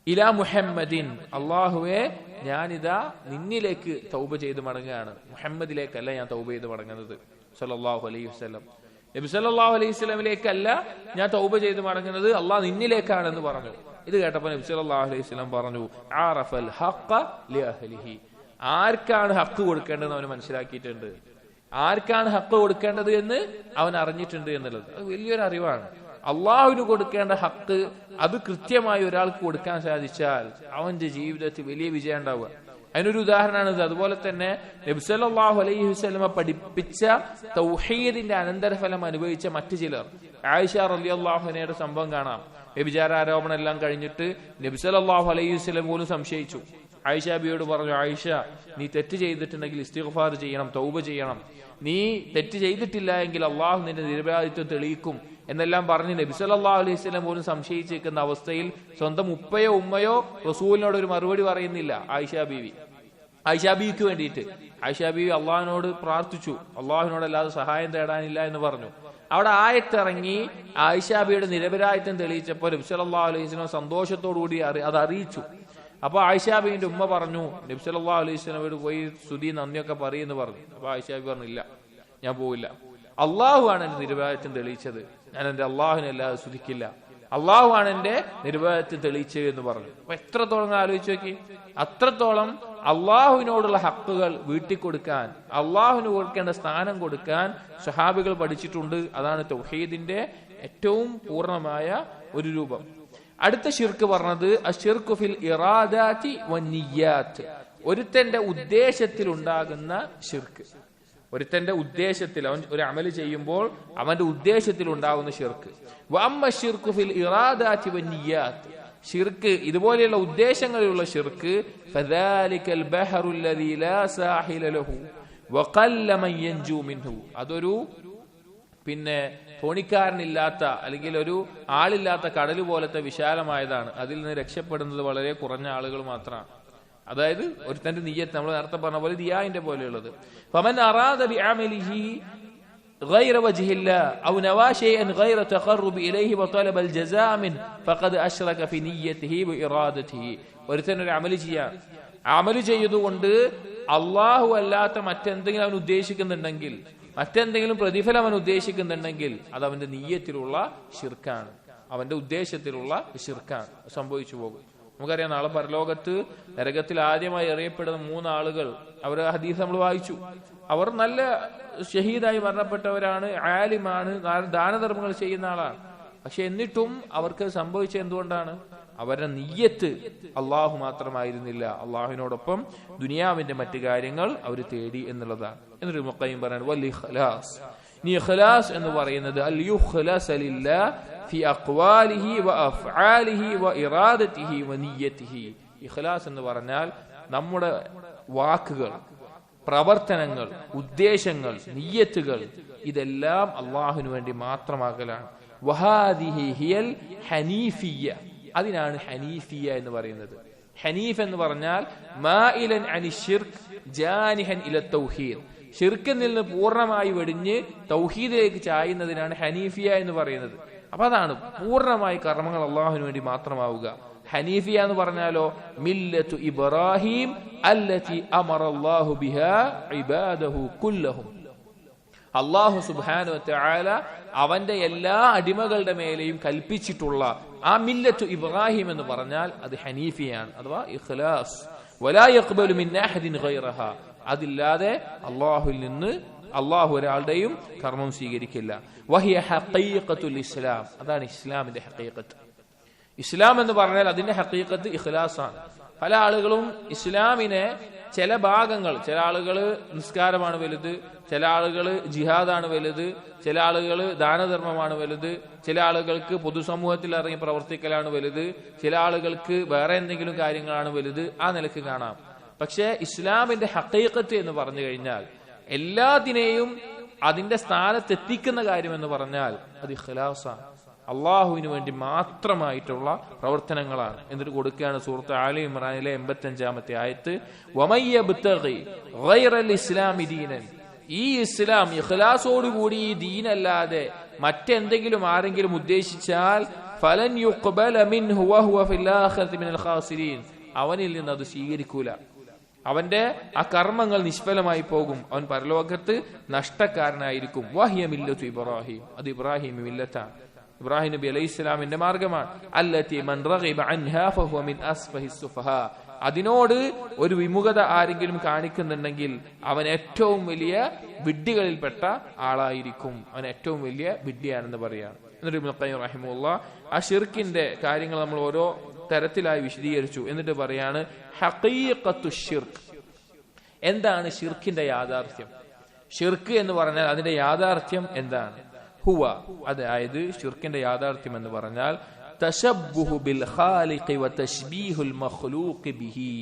ഇലാ മുഹമ്മദിൻ, അല്ലാഹുവേ ഞാനിതാ നിന്നിലേക്ക് തൗബ ചെയ്ത് മടങ്ങുകയാണ്, മുഹമ്മദിലേക്കല്ല ഞാൻ തൗബ ചെയ്ത് മടങ്ങുന്നത്. സല്ലല്ലാഹു അലൈഹി വസല്ലം നബി സല്ലല്ലാഹു അലൈഹി വസല്ലമിലേക്കല്ല ഞാൻ തൗബ ചെയ്ത് മടങ്ങുന്നത്, അല്ലാഹ് നിന്നിലേക്കാണെന്ന് പറഞ്ഞു. ഇത് കേട്ടപ്പോൾ നബി സല്ലല്ലാഹു അലൈഹി വസല്ലം പറഞ്ഞു, ആറഫൽ ഹഖ ലിഅഹ്ലിഹി, ആർക്കാണ് ഹക്ക് കൊടുക്കേണ്ടതെന്ന് അവന് മനസ്സിലാക്കിയിട്ടുണ്ട്, ആർക്കാണ് ഹക്ക് കൊടുക്കേണ്ടത് എന്ന് അവൻ അറിഞ്ഞിട്ടുണ്ട് എന്നുള്ളത്. അത് വലിയൊരു അറിവാണ്. അള്ളാഹുവിന് കൊടുക്കേണ്ട ഹക്ക് അത് കൃത്യമായി ഒരാൾക്ക് കൊടുക്കാൻ സാധിച്ചാൽ അവന്റെ ജീവിതത്തിൽ വലിയ വിജയം ഉണ്ടാവുക. അതിനൊരു ഉദാഹരണമാണിത്. അതുപോലെ തന്നെ നബി സല്ലല്ലാഹു അലൈഹി വസല്ലമ പഠിപ്പിച്ച തൗഹീദിന്റെ അനന്തരഫലം അനുഭവിച്ച മറ്റു ചിലർ, ആയിഷ റളിയല്ലാഹു അൻഹയുടെ സംഭവം കാണാം. വ്യഭിചാര ആരോപണം എല്ലാം കഴിഞ്ഞിട്ട് നബി സല്ലല്ലാഹു അലൈഹി വസല്ലം പോലും സംശയിച്ചു. ആയിഷ ബിയോട് പറഞ്ഞു, ആയിഷ നീ തെറ്റ് ചെയ്തിട്ടുണ്ടെങ്കിൽ ഇസ്തിഗ്ഫാർ ചെയ്യണം, തൗബ ചെയ്യണം, നീ തെറ്റ് ചെയ്തിട്ടില്ല എങ്കിൽ അള്ളാഹു നിന്റെ നിരപരാധിത്വം തെളിയിക്കും എന്നെല്ലാം പറഞ്ഞ് നബി സല്ലല്ലാഹു അലൈഹി വസല്ലം പോലും സംശയിച്ചിരിക്കുന്ന അവസ്ഥയിൽ സ്വന്തം ഉപ്പയോ ഉമ്മയോ റസൂലിനോട് ഒരു മറുപടി പറയുന്നില്ല. ആയിഷ ബീവിക്ക് വേണ്ടിയിട്ട് ആയിഷ ബീവി അള്ളാഹിനോട് പ്രാർത്ഥിച്ചു, അള്ളാഹുവിനോടല്ലാതെ സഹായം തേടാനില്ല എന്ന് പറഞ്ഞു. അവിടെ ആയത്തിറങ്ങി ആയിഷ ബീവിയുടെ നിരപരാധിത്വം തെളിയിച്ചപ്പോൾ നബി സല്ലല്ലാഹു അലൈഹി വസല്ലം സന്തോഷത്തോടുകൂടി അത് അറിയിച്ചു. അപ്പൊ ആയിഷ ബീവിന്റെ ഉമ്മ പറഞ്ഞു, നബി സല്ലല്ലാഹു അലൈഹി വസല്ലമയോട് പോയി സ്തുതി നന്ദിയൊക്കെ പറയുമെന്ന് പറഞ്ഞു. അപ്പൊ ആയിഷ ബീവി പറഞ്ഞില്ല, ഞാൻ പോവില്ല, അള്ളാഹു ആണ് എന്റെ നിരപരാധിത്വം തെളിയിച്ചത്, ഞാൻ എന്റെ അള്ളാഹുവിനെ അല്ലാതെ സ്തുതിക്കില്ല, അള്ളാഹു ആണ് എന്റെ നിരപരാധിത്വം തെളിയിച്ചത് എന്ന് പറഞ്ഞു. അപ്പൊ എത്രത്തോളം ആലോചിച്ച് നോക്കി, അത്രത്തോളം അള്ളാഹുവിനോടുള്ള ഹക്കുകൾ വീട്ടിക്കൊടുക്കാൻ, അള്ളാഹുവിന് കൊടുക്കേണ്ട സ്ഥാനം കൊടുക്കാൻ സ്വഹാബികൾ പഠിച്ചിട്ടുണ്ട്. അതാണ് തൗഹീദിന്റെ ഏറ്റവും പൂർണ്ണമായ ഒരു രൂപം. അടുത്ത ശിർക്ക് പറഞ്ഞത് അശ്ശിർക്കു ഫിൽ ഇറാദാതി വന്നിയ്യാത്ത്, ഒരുത്തന്റെ ഉദ്ദേശത്തിൽ ഉണ്ടാകുന്ന ശിർക്ക്. ഒരുത്തന്റെ ഉദ്ദേശത്തിൽ, അവൻ ഒരു അമല് ചെയ്യുമ്പോൾ അവന്റെ ഉദ്ദേശത്തിൽ ഉണ്ടാകുന്ന ശിർക്ക്. വഅമ്മ ശിർക്കു ഫിൽ ഇറാദാതി വന്നിയ്യാത്ത്, ശിർക്ക് ഇതുപോലെയുള്ള ഉദ്ദേശങ്ങളിലുള്ള ശിർക്ക്, ഫദാലികൽ ബഹറു അല്ലദീ ലാ സാഹില ലഹു വഖല്ല മൻ യൻജു മിൻഹു, അതൊരു തോണിക്കാരനില്ലാത്ത അല്ലെങ്കിൽ ഒരു ആളില്ലാത്ത കടൽ പോലത്തെ വിശാലമായതാണ്, അതിൽ നിന്ന് രക്ഷപ്പെടുന്നത് വളരെ കുറഞ്ഞ ആളുകൾ മാത്രമാണ്. അതായത് ഒരുത്തന്റെ നിയ്യത്ത്, നമ്മൾ നേരത്തെ പറഞ്ഞ പോലെ ദിയാന്റെ പോലെയുള്ളത്. ഫമൻ അറാദ ബിഅമലിഹി غير وجه الله أو نوى شيئا غير تقرب إليه وطلب الجزاء منه فقد أشرك في نيته وإرادته. ഒരുത്തൻ ഒരു അമല് ചെയ്യാൻ, അമല് ചെയ്തുകൊണ്ട് അള്ളാഹു അല്ലാത്ത മറ്റെന്തെങ്കിലും അവൻ ഉദ്ദേശിക്കുന്നുണ്ടെങ്കിൽ, മറ്റെന്തെങ്കിലും പ്രതിഫലം അവൻ ഉദ്ദേശിക്കുന്നുണ്ടെങ്കിൽ അത് അവന്റെ നിയ്യത്തിലുള്ള ശിർക്കാണ്, അവന്റെ ഉദ്ദേശത്തിലുള്ള ശിർക്കാണ്, സംഭവിച്ചു പോകും. നമുക്കറിയാം, നാളെ പരലോകത്ത് നരകത്തിൽ ആദ്യമായി അറിയപ്പെടുന്ന 3 ആളുകൾ, അവരുടെ ഹദീസ് നമ്മൾ വായിച്ചു. അവർ നല്ല ഷഹീദായി മരണപ്പെട്ടവരാണ്, ആലിമാണ്, ദാനധർമ്മങ്ങൾ ചെയ്യുന്ന ആളാണ്. പക്ഷെ എന്നിട്ടും അവർക്ക് സംഭവിച്ചത് എന്തുകൊണ്ടാണ്? അവരുടെ നിയ്യത്ത് അള്ളാഹു മാത്രമായിരുന്നില്ല, അള്ളാഹുവിനോടൊപ്പം ദുനിയാവിന്റെ മറ്റു കാര്യങ്ങൾ അവർ തേടി എന്നുള്ളതാണ്. എന്നൊരു മുഖയും പറയുന്നത് വൽ ഇഖ്ലാസ്. ഇനി ഇഖ്ലാസ് എന്ന് പറയുന്നത് അൽ യുഖ്ലസ ലില്ലാഹ് ഫി അഖ്വാലിഹി വ അഫ്ആലിഹി വ ഇറാദതിഹി വ നിയ്യതിഹി. ഇഖ്ലാസ് എന്ന് പറഞ്ഞാൽ നമ്മുടെ വാക്കുകൾ, പ്രവർത്തനങ്ങൾ, ഉദ്ദേശങ്ങൾ, നിയ്യത്തുകൾ ഇതെല്ലാം അള്ളാഹുവിന് വേണ്ടി മാത്രമാകലാണ്. വഹാദിഹി ഹിയൽ ഹനീഫിയ്യ, അതിനാണ് ഹനീഫിയ എന്ന് പറയുന്നത്. ഹനീഫ് എന്ന് പറഞ്ഞാൽ മാഇലൻ അനി ശിർക്ക് ജാനിഹൻ ഇല തൗഹീദ്, ശിർക്കിൽ നിന്ന് പൂർണ്ണമായി വെടിഞ്ഞ് തൗഹീദിലേക്ക് ചായുന്നതിനാണ് ഹനീഫിയ എന്ന് പറയുന്നത്. അപ്പൊ അതാണ് പൂർണ്ണമായി കർമ്മങ്ങൾ അള്ളാഹുവിന് വേണ്ടി മാത്രമാവുക. ഹനീഫിയ എന്ന് പറഞ്ഞാലോ മില്ലത്തു ഇബ്രാഹിം അല്ലതി അമറല്ലാഹു ബിഹാ ഇബാദഹു കുല്ലഹും, അള്ളാഹു സുബ്ഹാനഹു വ തആല അവന്റെ എല്ലാ അടിമകളുടെ മേലെയും കൽപ്പിച്ചിട്ടുള്ള ആ മില്ലത്തു ഇബ്രാഹിം എന്ന് പറഞ്ഞാൽ അത് ഹനീഫിയാണ്, അഥവാ ഇഖ്ലാസ്. വലാ യഖ്ബലു മിൻ അഹദിൻ ഗൈറഹ, അതില്ലാതെ അള്ളാഹുവിൽ നിന്ന് അള്ളാഹു ഒരാളുടെയും കർമ്മം സ്വീകരിക്കില്ല. വഹിയ ഹഖീഖത്തുൽ ഇസ്ലാം, അതാണ് ഇസ്ലാമിന്റെ ഹഖീഖത്ത്. ഇസ്ലാം എന്ന് പറഞ്ഞാൽ അതിന്റെ ഹഖീഖത്ത് ഇഖ്ലാസാണ്. പല ആളുകളും ഇസ്ലാമിനെ ചില ഭാഗങ്ങൾ, ചില ആളുകൾ നിസ്കാരമാണ് വലുത്, ചില ആളുകൾ ജിഹാദാണ് വലുത്, ചില ആളുകൾ ദാനധർമ്മമാണ് വലുത്, ചില ആളുകൾക്ക് പൊതുസമൂഹത്തിൽ ഇറങ്ങി പ്രവർത്തിക്കലാണ് വലുത്, ചില ആളുകൾക്ക് വേറെ എന്തെങ്കിലും കാര്യങ്ങളാണ് വലുത്. ആ നിലക്ക് കാണാം. പക്ഷെ ഇസ്ലാമിന്റെ ഹഖീഖത്ത് എന്ന് പറഞ്ഞു കഴിഞ്ഞാൽ എല്ലാത്തിനെയും അതിന്റെ സ്ഥാനത്തെത്തിക്കുന്ന കാര്യം എന്ന് പറഞ്ഞാൽ അത് ഇഖ്ലാസാണ്, അള്ളാഹുവിന് വേണ്ടി മാത്രമായിട്ടുള്ള പ്രവർത്തനങ്ങളാണ്. എന്നിട്ട് കൊടുക്കുകയാണ് സൂറത്ത് ആലി ഇമ്രാനിലെ 85-ാമത്തെ ആയത്ത്, വമയ്യബ്തഗി ഗൈറൽ ഇസ്ലാമി ദീനൻ, ഈ ഇസ്ലാം ഇഖ്ലാസോടുകൂടി ഈ ദീനല്ലാതെ മറ്റെന്തെങ്കിലും ആരെങ്കിലും ഉദ്ദേശിച്ചാൽ ഫലൻ യുഖ്ബല മിൻഹു വഹുവ ഫിൽ ആഖിറതി മിനൽ ഖാസിരീൻ, അവനിൽ നിന്ന് അത് സ്വീകരിക്കൂല, അവന്റെ ആ കർമ്മങ്ങൾ നിഷ്ഫലമായി പോകും, അവൻ പരലോകത്ത് നഷ്ടക്കാരനായിരിക്കും. വഹിയ മില്ലത്തു ഇബ്രാഹിം, അത് ഇബ്രാഹിം മില്ലത്താണ്, ഇബ്രാഹിം നബി അലൈഹി ഇസ്ലാമിന്റെ മാർഗമാണ്. അല്ലതി മൻ റഗിബ അൻഹാ ഫഹുവ മിൻ അസ്ഫഹിസ് സുഫഹാ, അതിനോട് ഒരു വിമുഖത ആരെങ്കിലും കാണിക്കുന്നുണ്ടെങ്കിൽ അവൻ ഏറ്റവും വലിയ വിഡ്ഢികളിൽപ്പെട്ട ആളായിരിക്കും, അവൻ ഏറ്റവും വലിയ വിഡ്ഢിയാണെന്ന് പറയാണ്. എന്നിട്ട് ഇബ്നു ഖയ്യിം റഹിമഹുല്ലാഹ് ആ ശിർക്കിന്റെ കാര്യങ്ങൾ നമ്മൾ ഓരോ തരത്തിലായി വിശദീകരിച്ചു. എന്നിട്ട് പറയാണ് ഹഖീഖത്തു ശിർക്ക്, എന്താണ് ശിർക്കിന്റെ യാഥാർത്ഥ്യം? ശിർക്ക് എന്ന് പറഞ്ഞാൽ അതിന്റെ യാഥാർത്ഥ്യം എന്താണ്? ഹുവ, അതായത് ശിർക്കിന്റെ യാഥാർത്ഥ്യം എന്ന് പറഞ്ഞാൽ തശബ്ബുഹു ബിൽ ഖാലിഖി വ തശ്ബീഹുൽ മഖ്ലൂഖി ബിഹി,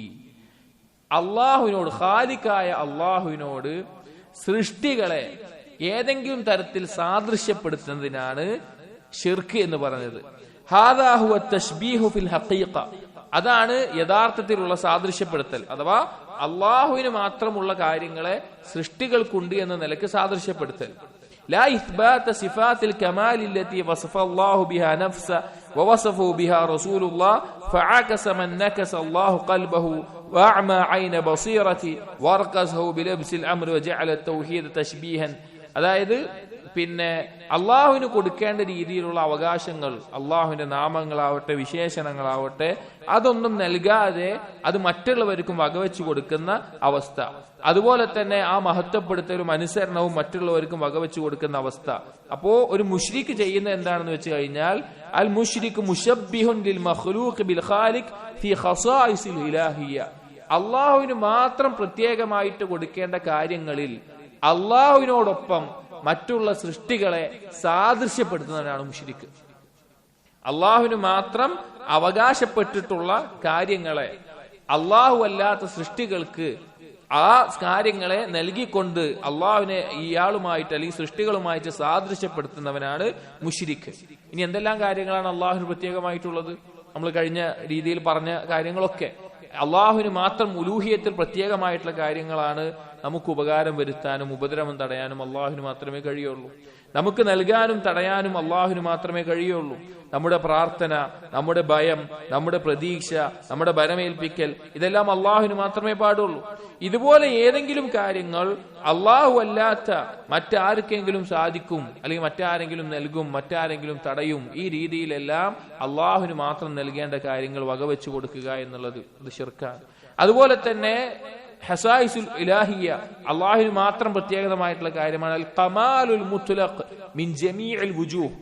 അല്ലാഹുവിനോട്, ഖാലിഖായ അല്ലാഹുവിനോട് സൃഷ്ടികളെ ഏതെങ്കിലും തരത്തിൽ സാദൃശ്യപ്പെടുത്തുന്നതിനാണ് ഷിർക്ക് എന്ന് പറഞ്ഞത്. ഹാദാ ഹുവ തശ്ബീഹു ഫിൽ ഹഖീഖ, അതാണ് യഥാർത്ഥത്തിലുള്ള സാദൃശ്യപ്പെടുത്തൽ, അഥവാ അള്ളാഹുവിന് മാത്രമുള്ള കാര്യങ്ങളെ സൃഷ്ടികൾക്കുണ്ട് എന്ന നിലയ്ക്ക് സാദൃശ്യപ്പെടുത്തൽ. لا إثبات صفات الكمال التي وصف الله بها نفسه ووصفه بها رسول الله فعكس من نكس الله قلبه وأعمى عين بصيرته واركزه بلبس الأمر وجعل التوحيد تشبيها. അതായത് പിന്നെ അള്ളാഹുവിന് കൊടുക്കേണ്ട രീതിയിലുള്ള അവകാശങ്ങൾ, അള്ളാഹുവിന്റെ നാമങ്ങളാവട്ടെ വിശേഷണങ്ങളാവട്ടെ, അതൊന്നും നൽകാതെ അത് മറ്റുള്ളവർക്കും വകവെച്ചു കൊടുക്കുന്ന അവസ്ഥ. അതുപോലെ തന്നെ ആ മഹത്വപ്പെടുത്തലും അനുസരണവും മറ്റുള്ളവർക്കും വകവെച്ചു കൊടുക്കുന്ന അവസ്ഥ. അപ്പോ ഒരു മുശ്രിക്ക് ചെയ്യുന്ന എന്താണെന്ന് വെച്ച് കഴിഞ്ഞാൽ അൽ മുശ്രിക്ക് മുശബ്ബിഹുൻ ലിൽ മഖ്ലൂഖ് ബിൽ ഖാലിഖ് ഫീ ഖസായിസിൽ ഇലാഹിയ്യ, അള്ളാഹുവിന് മാത്രം പ്രത്യേകമായിട്ട് കൊടുക്കേണ്ട കാര്യങ്ങളിൽ അള്ളാഹുവിനോടൊപ്പം മറ്റുള്ള സൃഷ്ടികളെ സാദൃശ്യപ്പെടുത്തുന്നവനാണ് മുശ്രിക്ക്. അള്ളാഹുവിന് മാത്രം അവകാശപ്പെട്ടിട്ടുള്ള കാര്യങ്ങളെ അള്ളാഹു അല്ലാത്ത സൃഷ്ടികൾക്ക് ആ കാര്യങ്ങളെ നൽകിക്കൊണ്ട് അള്ളാഹുവിനെ ഇയാളുമായിട്ട് അല്ലെങ്കിൽ സൃഷ്ടികളുമായിട്ട് സാദൃശ്യപ്പെടുത്തുന്നവനാണ് മുശ്രിക്ക്. ഇനി എന്തെല്ലാം കാര്യങ്ങളാണ് അള്ളാഹുവിന് പ്രത്യേകമായിട്ടുള്ളത്? നമ്മൾ കഴിഞ്ഞ രീതിയിൽ പറഞ്ഞ കാര്യങ്ങളൊക്കെ അള്ളാഹുവിന് മാത്രം ഉലൂഹിയത്തിൽ പ്രത്യേകമായിട്ടുള്ള കാര്യങ്ങളാണ്. നമുക്ക് ഉപകാരം വരുത്താനും ഉപദ്രവം തടയാനും അള്ളാഹുവിന് മാത്രമേ കഴിയുള്ളൂ. നമുക്ക് നൽകാനും തടയാനും അള്ളാഹുവിന് മാത്രമേ കഴിയുള്ളൂ. നമ്മുടെ പ്രാർത്ഥന, നമ്മുടെ ഭയം, നമ്മുടെ പ്രതീക്ഷ, നമ്മുടെ ഭരമേൽപ്പിക്കൽ, ഇതെല്ലാം അള്ളാഹുവിന് മാത്രമേ പാടുള്ളൂ. ഇതുപോലെ ഏതെങ്കിലും കാര്യങ്ങൾ അള്ളാഹു അല്ലാത്ത മറ്റാർക്കെങ്കിലും സാധിക്കും, അല്ലെങ്കിൽ മറ്റാരെങ്കിലും നൽകും, മറ്റാരെങ്കിലും തടയും, ഈ രീതിയിലെല്ലാം അള്ളാഹുവിന് മാത്രം നൽകേണ്ട കാര്യങ്ങൾ വകവെച്ചു കൊടുക്കുക എന്നുള്ളത് അത് ശിർക്കാണ്. അതുപോലെ തന്നെ ഹസായിസുൽ ഇലാഹിയ, അള്ളാഹുവിന് മാത്രം പ്രത്യേകമായിട്ടുള്ള കാര്യമാണ് അൽ കമാലുൽ മുത്ലഖ് മിൻ ജമീഇൽ വുജൂഹ്,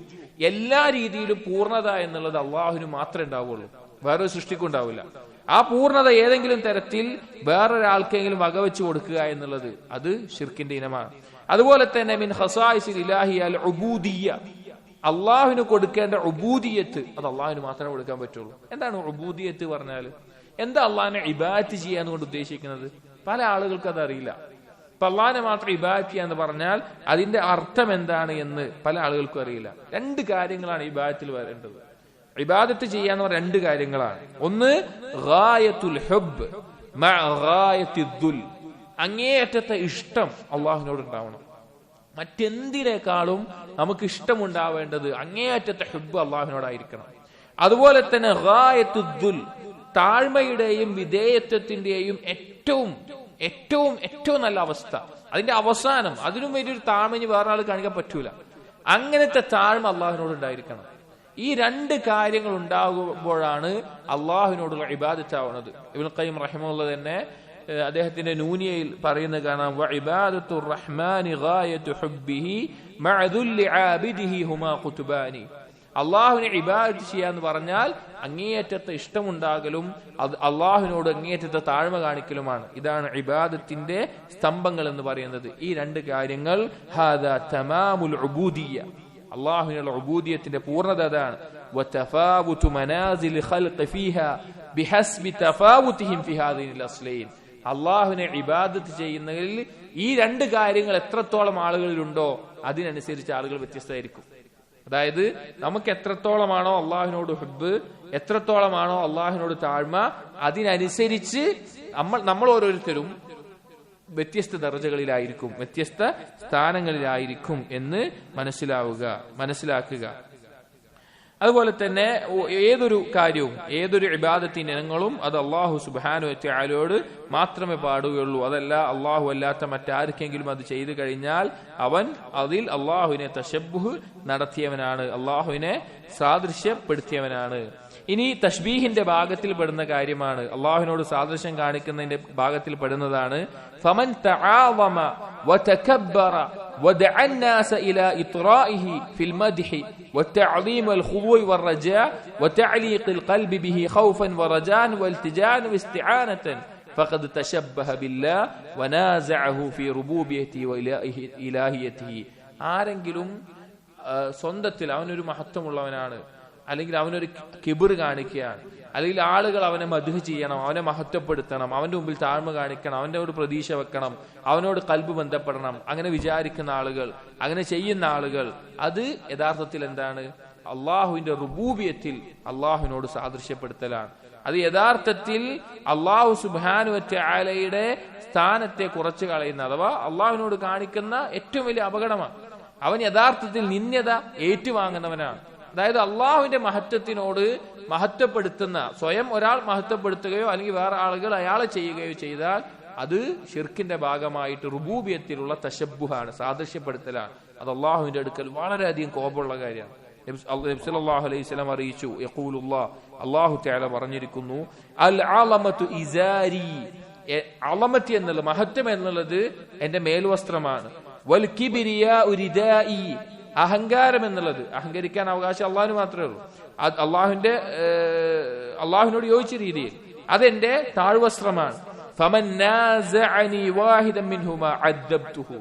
എല്ലാ രീതിയിലും പൂർണ്ണത എന്നുള്ളത് അള്ളാഹുവിന് മാത്രമേ ഉണ്ടാവുള്ളൂ, വേറൊരു സൃഷ്ടിക്കുണ്ടാവില്ല. ആ പൂർണ്ണത ഏതെങ്കിലും തരത്തിൽ വേറൊരാൾക്കെങ്കിലും വകവെച്ചു കൊടുക്കുക എന്നുള്ളത് അത് ഷിർക്കിന്റെ ഇനമാണ്. അതുപോലെ തന്നെ മിൻ ഹസായിസിൽ ഇലാഹിയ അൽ ഉബൂദിയ്യ, അള്ളാഹുവിന് കൊടുക്കേണ്ട ഉബൂദിയത്ത് അത് അള്ളാഹുവിന് മാത്രമേ കൊടുക്കാൻ പറ്റുള്ളൂ. എന്താണ് ഉബൂദിയത്ത് പറഞ്ഞാൽ? എന്താ അള്ളാഹിനെ ഇബാദത്ത് ചെയ്യാന്ന് കൊണ്ട് ഉദ്ദേശിക്കുന്നത്? പല ആളുകൾക്ക് അതറിയില്ല. ഇപ്പൊ അള്ളാഹിനെ മാത്രം ഇബാദത്ത് ചെയ്യാന്ന് പറഞ്ഞാൽ അതിന്റെ അർത്ഥം എന്താണ് എന്ന് പല ആളുകൾക്കും അറിയില്ല. രണ്ട് കാര്യങ്ങളാണ് ഇബാദത്തിൽ വരേണ്ടത്. ഇബാദത്ത് ചെയ്യാന്ന് പറഞ്ഞ രണ്ട് കാര്യങ്ങളാണ്. ഒന്ന് ഗായത്തുൽ ഹുബ് മഅ ഗായത്തിദ് ദുൽ, അങ്ങേയറ്റത്തെ ഇഷ്ടം അള്ളാഹുവിനോട് ഉണ്ടാവണം. മറ്റെന്തിനേക്കാളും നമുക്ക് ഇഷ്ടമുണ്ടാവേണ്ടത് അങ്ങേയറ്റത്തെ ഹുബ് അള്ളാഹുവിനോടായിരിക്കണം. അതുപോലെ തന്നെ ഗായത്തുദ് ദുൽ, താഴ്മയുടെയും വിധേയത്വത്തിന്റെയും ഏറ്റവും ഏറ്റവും ഏറ്റവും നല്ല അവസ്ഥ, അതിന്റെ അവസാനം, അതിനും വലിയൊരു താഴ്മ വേറെ ആൾ കാണിക്കാൻ പറ്റൂല. അങ്ങനത്തെ താഴ്മ അള്ളാഹുവിനോട് ഉണ്ടായിരിക്കണം. ഈ രണ്ട് കാര്യങ്ങൾ ഉണ്ടാകുമ്പോഴാണ് അള്ളാഹുവിനോടുള്ള ഇബാദത്ത് ആവുന്നത്. ഇബ്നുൽ ഖയ്യിം റഹിമഹുല്ലാഹ് തന്നെ അദ്ദേഹത്തിന്റെ നൂനിയയിൽ പറയുന്നത് കാണാം, വഇബാദത്തുർ റഹ്മാനി ഗായത്തു ഹുബ്ബിഹി മഅ ദുല്ലി ആബിദിഹി ഹുമാ ഖുതുബാനി, അള്ളാഹുവിനെ ഇബാദത്ത് ചെയ്യാന്ന് പറഞ്ഞാൽ അങ്ങേയറ്റത്തെ ഇഷ്ടമുണ്ടാകലും അത് അള്ളാഹുവിനോട് അങ്ങേയറ്റത്തെ താഴ്മ കാണിക്കലുമാണ്. ഇതാണ് ഇബാദത്തിന്റെ സ്തംഭങ്ങൾ എന്ന് പറയുന്നത്. ഈ രണ്ട് കാര്യങ്ങൾ ഹാദാ തമാമുൽ ഉബൂദിയ്യ, അള്ളാഹുവിനുള്ള ഉബൂദിയത്തിന്റെ പൂർണ്ണത അതാണ്. വതഫാവുതു മനാസിൽ ഖൽഖി ഫീഹാ ബിഹസ്ബി തഫാവുതിഹിം ഫി ഹാദിനിൽ അസ്ലൈൻ. അള്ളാഹുവിനെ ഇബാദത്ത് ചെയ്യുന്നതിൽ ഈ രണ്ട് കാര്യങ്ങൾ എത്രത്തോളം ആളുകളിലുണ്ടോ അതിനനുസരിച്ച് ആളുകൾ വ്യത്യസ്തമായിരിക്കും. അതായത് നമുക്ക് എത്രത്തോളമാണോ അള്ളാഹുവിനോട് ഹുബ്ബ്, എത്രത്തോളമാണോ അള്ളാഹുവിനോട് താഴ്മ, അതിനനുസരിച്ച് നമ്മൾ ഓരോരുത്തരും വ്യത്യസ്ത ദർജകളിലായിരിക്കും, വ്യത്യസ്ത സ്ഥാനങ്ങളിലായിരിക്കും എന്ന് മനസ്സിലാക്കുക. അതുപോലെ തന്നെ ഏതൊരു കാര്യവും ഏതൊരു ഇബാദത്തിന്റെ ഇനങ്ങളും അത് അള്ളാഹു സുബ്ഹാനഹു വ തആലയോട് മാത്രമേ പാടുകയുള്ളൂ. അതല്ല അള്ളാഹു അല്ലാത്ത മറ്റാർക്കെങ്കിലും അത് ചെയ്തു കഴിഞ്ഞാൽ അവൻ അതിൽ അള്ളാഹുവിനെ തശബ്ബുഹ് നടത്തിയവനാണ്, അള്ളാഹുവിനെ സാദൃശ്യപ്പെടുത്തിയവനാണ്. ഇനി തശ്ബീഹിന്റെ ഭാഗത്തിൽ പെടുന്ന കാര്യമാണ്, അള്ളാഹുവിനോട് സാദൃശ്യം കാണിക്കുന്നതിന്റെ ഭാഗത്തിൽ പെടുന്നതാണ്. ഫമൻ തആവമ വതകബ്ബറ ودعا الناس إلى إطرائه في المدح والتعظيم والخضوع والرجاء وتعليق القلب به خوفا ورجاء والتجاء واستعانة فقد تشبه بالله ونازعه في ربوبيته وإلهيته. ആരെങ്കിലും സ്വന്തത്തിൽ അവനൊരു മഹത്വമുള്ളവനാണ്, അല്ലെങ്കിൽ അവനൊരു കിബിർ കാണിക്കുകയാണ്, അല്ലെങ്കിൽ ആളുകൾ അവനെ മദ്ഹ് ചെയ്യണം, അവനെ മഹത്വപ്പെടുത്തണം, അവന്റെ മുമ്പിൽ താഴ്മ കാണിക്കണം, അവനോട് പ്രതീക്ഷ വെക്കണം, അവനോട് കൽബ് ബന്ധപ്പെടണം, അങ്ങനെ വിചാരിക്കുന്ന ആളുകൾ, അങ്ങനെ ചെയ്യുന്ന ആളുകൾ, അത് യഥാർത്ഥത്തിൽ എന്താണ്? അള്ളാഹുവിന്റെ റുബൂബിയത്തിൽ അള്ളാഹുവിനോട് സാദൃശ്യപ്പെടുത്തലാണ്. അത് യഥാർത്ഥത്തിൽ അള്ളാഹു സുബ്ഹാനഹു വ തആലയുടെ സ്ഥാനത്തെ കുറച്ചു കളയുന്ന, അഥവാ അള്ളാഹുവിനോട് കാണിക്കുന്ന ഏറ്റവും വലിയ അപകടമാണ്. അവൻ യഥാർത്ഥത്തിൽ നിന്ദ്യത ഏറ്റുവാങ്ങുന്നവനാണ്. അതായത് അള്ളാഹുവിന്റെ മഹത്വത്തിനോട് മഹത്വപ്പെടുത്തുന്ന, സ്വയം ഒരാൾ മഹത്വപ്പെടുത്തുകയോ അല്ലെങ്കിൽ വേറെ ആളുകൾ അയാളെ ചെയ്യുകയോ ചെയ്താൽ അത് ഷിർക്കിന്റെ ഭാഗമായിട്ട് റുബൂബിയത്തിലുള്ള തശബ്ബുഹാണ്, സാദൃശ്യപ്പെടുത്തലാണ്. അത് അള്ളാഹുവിന്റെ അടുക്കൽ വളരെയധികം കോപമുള്ള കാര്യമാണ്. നബി സല്ലല്ലാഹു അലൈഹി വസല്ലം അറിയിച്ചു, യഖൂലുല്ലാഹ്, അല്ലാഹു തആല പറഞ്ഞിരിക്കുന്നു, അൽ അലമതു ഇസാരി, അലമത്ത് എന്നുള്ളത്, മഹത്വം എന്നുള്ളത് എന്റെ മേൽവസ്ത്രമാണ്. വൽ കിബ്രിയാഉ റിദാഇ, അഹങ്കാരം എന്നുള്ളത്, അഹങ്കരിക്കാൻ അവകാശം അള്ളാഹുവിന് മാത്രമേ ഉള്ളൂ, അള്ളാഹുവിനോട് യോജിച്ച രീതിയിൽ അതെന്റെ താഴ്വസ്ത്രമാണ്. ഫമൻ നാസഅനി വാഹിദൻ മിൻഹുമാ അദ്ദബ്തുഹു,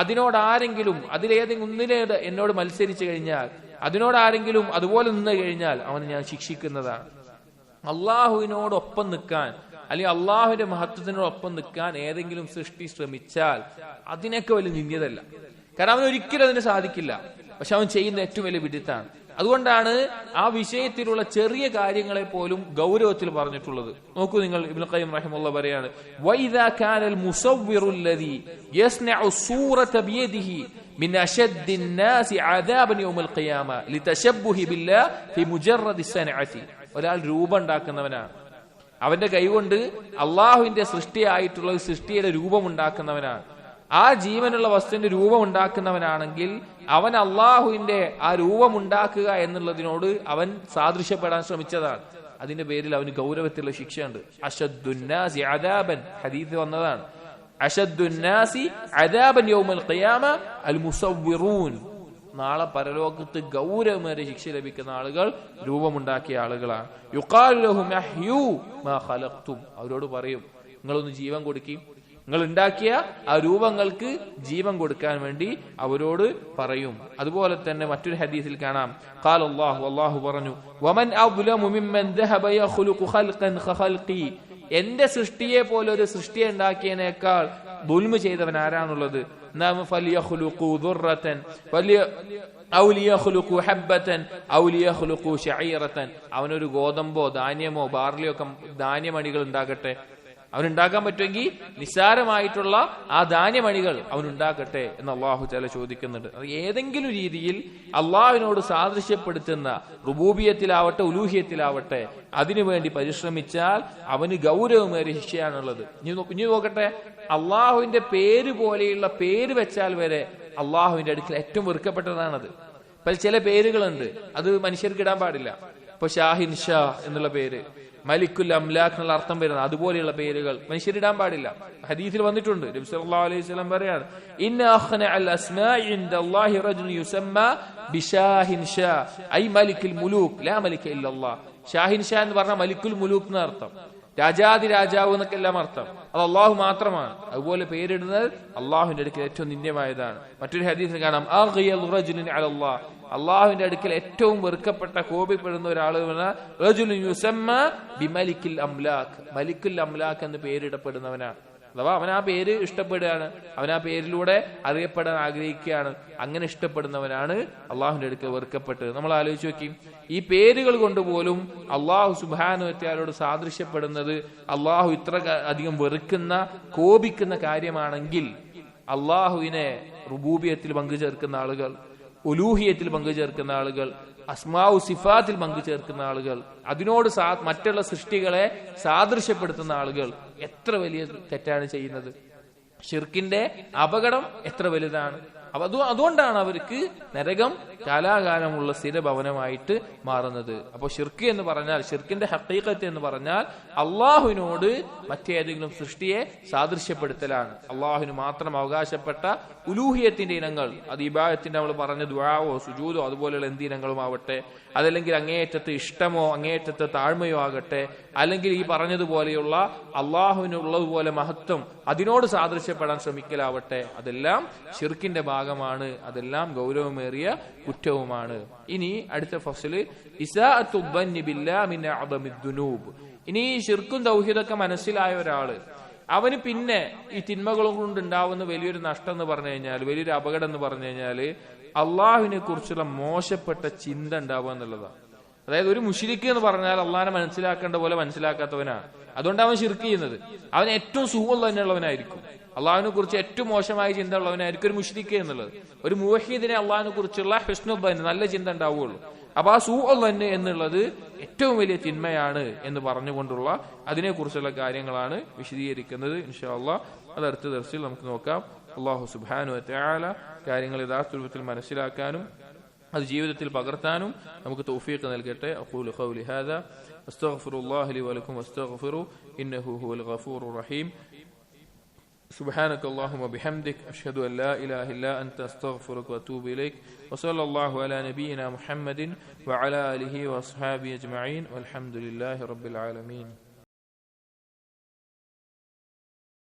അതിനോട് ആരെങ്കിലും, അതിലേതെങ്കിലും ഒന്നിനോട് എന്നോട് മത്സരിച്ചു കഴിഞ്ഞാൽ, അതിനോട് ആരെങ്കിലും അതുപോലെ നിന്ന് കഴിഞ്ഞാൽ അവനെ ഞാൻ ശിക്ഷിക്കുന്നതാണ്. അള്ളാഹുവിനോടൊപ്പം നിൽക്കാൻ, അല്ലെങ്കിൽ അള്ളാഹുവിന്റെ മഹത്വത്തിനോടൊപ്പം നിൽക്കാൻ ഏതെങ്കിലും സൃഷ്ടി ശ്രമിച്ചാൽ അതിനൊക്കെ വലിയ നിന്ദ്യതല്ല. കാരണം അവൻ ഒരിക്കലും അതിന് സാധിക്കില്ല. പക്ഷെ അവൻ ചെയ്യുന്ന ഏറ്റവും വലിയ വിഡിത്താണ്. അതുകൊണ്ടാണ് ആ വിഷയത്തിലുള്ള ചെറിയ കാര്യങ്ങളെ പോലും ഗൗരവത്തിൽ പറഞ്ഞിട്ടുള്ളത്. നോക്കൂ നിങ്ങൾ, ഇബ്നു ഖയ്യിം റഹിമഹുല്ലാഹ് പറയാണ്, വഇദാ കാനൽ മുസവ്വിറുൽ ലദി യസ്നഉ സൂറത ബിയദിഹി മിൻ അശദ്ദിൻ നാസി അദാബൻ യൗമൽ ഖിയാമ ലിതശബ്ബുഹി ബില്ലാഹ് ഫി മുജറദി സനഅതി. ഒരാൾ രൂപം ഉണ്ടാക്കുന്നവനാണ്, അവന്റെ കൈകൊണ്ട് അള്ളാഹുവിന്റെ സൃഷ്ടിയായിട്ടുള്ള സൃഷ്ടിയുടെ രൂപം ഉണ്ടാക്കുന്നവനാണ്. ആ ജീവനുള്ള വസ്തുവിന്റെ രൂപം ഉണ്ടാക്കുന്നവനാണെങ്കിൽ അവൻ അള്ളാഹുവിന്റെ ആ രൂപമുണ്ടാക്കുക എന്നുള്ളതിനോട് അവൻ സാദൃശ്യപ്പെടാൻ ശ്രമിച്ചതാണ്. അതിന്റെ പേരിൽ അവന് ഗൗരവത്തിലുള്ള ശിക്ഷയുണ്ട്. അശദ്ദുന്നാസി അദാബൻ, ഹദീസ് വന്നതാണ്, അശദ്ദുന്നാസി അദാബൻ യൗമൽ ഖിയാമ അൽ മുസവ്വിറൂൻ. നാളെ പരലോകത്ത് ഗൗരവമേറിയ ശിക്ഷ ലഭിക്കുന്ന ആളുകൾ രൂപമുണ്ടാക്കിയ ആളുകളാണ്. യുഖാലു ലഹും അഹ്യൂ മാ ഖലഖ്തും, അവരോട് പറയും, നിങ്ങളൊന്ന് ജീവൻ കൊടുക്കി, നിങ്ങൾ ഉണ്ടാക്കിയ ആ രൂപങ്ങൾക്ക് ജീവൻ കൊടുക്കാൻ വേണ്ടി അവരോട് പറയും. അതുപോലെ തന്നെ മറ്റൊരു ഹദീസിൽ കാണാം, ഖാല അല്ലാഹു, അല്ലാഹു പറഞ്ഞു, വമൻ അദ്ലമു മിമ്മൻ ദഹബ യഖ്ലുഖു ഖൽഖൻ ഖൽഖി, എന്റെ സൃഷ്ടിയെ പോലെ ഒരു സൃഷ്ടിയെ ഉണ്ടാക്കിയതിനേക്കാൾ ദുൽമ ചെയ്തവൻ ആരാണുള്ളത്? ഫലിയഖ്ലുഖു ദുർറതൻ ഔ ലിയഖ്ലുഖു ഹബ്ബതൻ ഔ ലിയഖ്ലുഖു ശഈറതൻ, അവനൊരു ഗോതമ്പോ ധാന്യമോ ബാർലിയോ ഒക്കെ ധാന്യമണികൾ ഉണ്ടാകട്ടെ, അവനുണ്ടാക്കാൻ പറ്റുമെങ്കിൽ നിസ്സാരമായിട്ടുള്ള ആ ധാന്യമണികൾ അവനുണ്ടാക്കട്ടെ എന്ന് അള്ളാഹു തആല ചോദിക്കുന്നുണ്ട്. അത് ഏതെങ്കിലും രീതിയിൽ അള്ളാഹുവിനോട് സാദൃശ്യപ്പെടുത്തുന്ന റുബൂബിയത്തിലാവട്ടെ ഉലൂഹിയത്തിലാവട്ടെ അതിനുവേണ്ടി പരിശ്രമിച്ചാൽ അവന് ഗൗരവമേറിയ ശിക്ഷയാണുള്ളത്. ഇനി നോക്കട്ടെ, അള്ളാഹുവിന്റെ പേര് പോലെയുള്ള പേര് വെച്ചാൽ വരെ അള്ളാഹുവിന്റെ അടുക്കൽ ഏറ്റവും വെറുക്കപ്പെട്ടതാണത്. ചില പേരുകളുണ്ട്, അത് മനുഷ്യർക്ക് ഇടാൻ പാടില്ല. ഇപ്പൊ ഷാഹിൻ ഷാ എന്നുള്ള പേര്, മലിക്കുൽ അംലാഖ് എന്നുള്ള അർത്ഥം വരുന്നത്, അതുപോലെയുള്ള പേരുകൾ മനുഷ്യരിടാൻ പാടില്ല. ഹദീസിൽ വന്നിട്ടുണ്ട്, നബി സല്ലല്ലാഹു അലൈഹി വസല്ലം പറയാണ്, ഇന്ന അഖ്നഅൽ അസ്മാഇ ഇൻദല്ലാഹി റജുലുൻ യുസമ്മാ ബിശാഹിൻ ഷാ ഐ മലിക്കുൽ മുലൂക് ലാ മലിക ഇല്ലല്ലാഹ്. ഷാഹിൻ ഷാ എന്ന് പറഞ്ഞാൽ മലിക്കുൽ മുലൂക് എന്ന അർത്ഥം, രാജാതി രാജാവ് എന്നൊക്കെ എല്ലാം അർത്ഥം. അത് അള്ളാഹു മാത്രമാണ്. അതുപോലെ പേരിടുന്നത് അള്ളാഹുവിന്റെ അടുക്കൽ ഏറ്റവും നിന്ദ്യമായതാണ്. മറ്റൊരു ഹദീസിൽ കാണാം, അള്ളാഹുവിന്റെ അടുക്കൽ ഏറ്റവും വെറുക്കപ്പെട്ട കോപിപ്പെടുന്ന ഒരാൾ ബിമലിക്കിൽ അംലാഖ്, മലിക്കുൽ അംലാഖ് എന്ന് പേരിടപ്പെടുന്നവനാണ്. അഥവാ അവൻ ആ പേര് ഇഷ്ടപ്പെടുകയാണ്, അവൻ ആ പേരിലൂടെ അറിയപ്പെടാൻ ആഗ്രഹിക്കുകയാണ്. അങ്ങനെ ഇഷ്ടപ്പെടുന്നവനാണ് അള്ളാഹുവിന്റെ അടുക്കൽ വെറുക്കപ്പെട്ടത്. നമ്മൾ ആലോചിച്ച് നോക്കി, ഈ പേരുകൾ കൊണ്ടുപോലും അള്ളാഹു സുബ്ഹാനഹു വ തആലയോട് സാദൃശ്യപ്പെടുന്നത് അള്ളാഹു ഇത്ര അധികം വെറുക്കുന്ന കോപിക്കുന്ന കാര്യമാണെങ്കിൽ, അള്ളാഹുവിനെ റുബൂബിയത്തിൽ പങ്കുചേർക്കുന്ന ആളുകൾ, ഉലൂഹിയത്തിൽ പങ്കുചേർക്കുന്ന ആളുകൾ, അസ്മാഉ സിഫാത്തിൽ പങ്കുചേർക്കുന്ന ആളുകൾ, അതിനോട് മറ്റുള്ള സൃഷ്ടികളെ സാദൃശ്യപ്പെടുത്തുന്ന ആളുകൾ എത്ര വലിയ തെറ്റാണ് ചെയ്യുന്നത്. ഷിർക്കിന്റെ അപകടം എത്ര വലുതാണ്. അപ്പൊ അതുകൊണ്ടാണ് അവർക്ക് നരകം കാലാകാലമുള്ള സ്ഥിരഭവനമായിട്ട് മാറുന്നത്. അപ്പൊ ഷിർക്ക് എന്ന് പറഞ്ഞാൽ, ഷിർക്കിന്റെ ഹഖീഖത്ത് എന്ന് പറഞ്ഞാൽ അള്ളാഹുവിനോട് മറ്റേതെങ്കിലും സൃഷ്ടിയെ സാദൃശ്യപ്പെടുത്തലാണ്. അള്ളാഹുവിന് മാത്രം അവകാശപ്പെട്ട ഉലൂഹിയത്തിന്റെ ഇനങ്ങൾ, അത് ഇബാദത്തിന്റെ നമ്മൾ പറഞ്ഞ ദുആവോ സുജൂദോ അതുപോലെയുള്ള എന്തിനങ്ങളും ആവട്ടെ, അതല്ലെങ്കിൽ അങ്ങേയറ്റത്ത് ഇഷ്ടമോ അങ്ങേയറ്റത്ത് താഴ്മയോ ആകട്ടെ, അല്ലെങ്കിൽ ഈ പറഞ്ഞതുപോലെയുള്ള അള്ളാഹുവിനുള്ളതുപോലെ മഹത്വം അതിനോട് സാദൃശ്യപ്പെടാൻ ശ്രമിക്കലാവട്ടെ, അതെല്ലാം ഷിർക്കിന്റെ ഭാഗമാണ്. അതെല്ലാം ഗൗരവമേറിയ കുറ്റവുമാണ്. ഇനി അടുത്ത ഫസ്ല് ഇസാഅത്തു ദന്നി ബില്ലാഹി മിൻ അഅദമിദ് ദുനൂബ്. ഇനി ഷിർക്കും തൗഹീദൊക്കെ മനസ്സിലായ ഒരാള്, അവന് പിന്നെ ഈ തിന്മകൾ കൊണ്ടുണ്ടാവുന്ന വലിയൊരു നഷ്ടം എന്ന് പറഞ്ഞു കഴിഞ്ഞാൽ, വലിയൊരു അപകടം എന്ന് പറഞ്ഞു കഴിഞ്ഞാല് അള്ളാഹുവിനെ കുറിച്ചുള്ള മോശപ്പെട്ട ചിന്ത ഉണ്ടാവുക എന്നുള്ളതാണ്. അതായത് ഒരു മുശ്രിക്ക് എന്ന് പറഞ്ഞാൽ അള്ളാഹിനെ മനസ്സിലാക്കേണ്ട പോലെ മനസ്സിലാക്കാത്തവനാണ്. അതുകൊണ്ട് അവൻ ഷിർക്ക് ചെയ്യുന്നത്. അവൻ ഏറ്റവും സുഖം തന്നെയുള്ളവനായിരിക്കും. അള്ളാഹുവിനെ കുറിച്ച് ഏറ്റവും മോശമായ ചിന്ത ഉള്ളവനായിരിക്കും ഒരു മുശ്രിക്ക് എന്നുള്ളത്. ഒരു മുവഹീദിനെ അള്ളാഹിനെ കുറിച്ചുള്ള ഹുസ്നുദ്ദൻ, നല്ല ചിന്ത ഉണ്ടാവുകയുള്ളൂ. അപ്പൊ ആ സുഅൽ എന്നുള്ളത് ഏറ്റവും വലിയ തിന്മയാണ് എന്ന് പറഞ്ഞുകൊണ്ടുള്ള അതിനെക്കുറിച്ചുള്ള കാര്യങ്ങളാണ് വിശദീകരിക്കുന്നത്. ഇൻഷാ അള്ളാഹ് അത് അടുത്ത ദർസിൽ നമുക്ക് നോക്കാം. അള്ളാഹു സുബ്ഹാനഹു വ തആല കാര്യങ്ങൾ യഥാർത്ഥ രൂപത്തിൽ മനസ്സിലാക്കാനും അത് ജീവിതത്തിൽ പകർത്താനും നമുക്ക് തൗഫീഖ് നൽകട്ടെ. അഖൂലു ഖൗലി ഹാദാ അസ്തഗ്ഫിറുല്ലാഹ ലി വലക്കും വസ്തഗ്ഫിറു ഇന്നഹു ഹുവൽ ഗഫൂറുർ റഹീം. سبحانك اللهم وبحمدك أشهد أن لا إله إلا أنت أستغفرك وأتوب إليك وصلى الله على نبينا محمد وعلى آله وأصحابه أجمعين والحمد لله رب العالمين.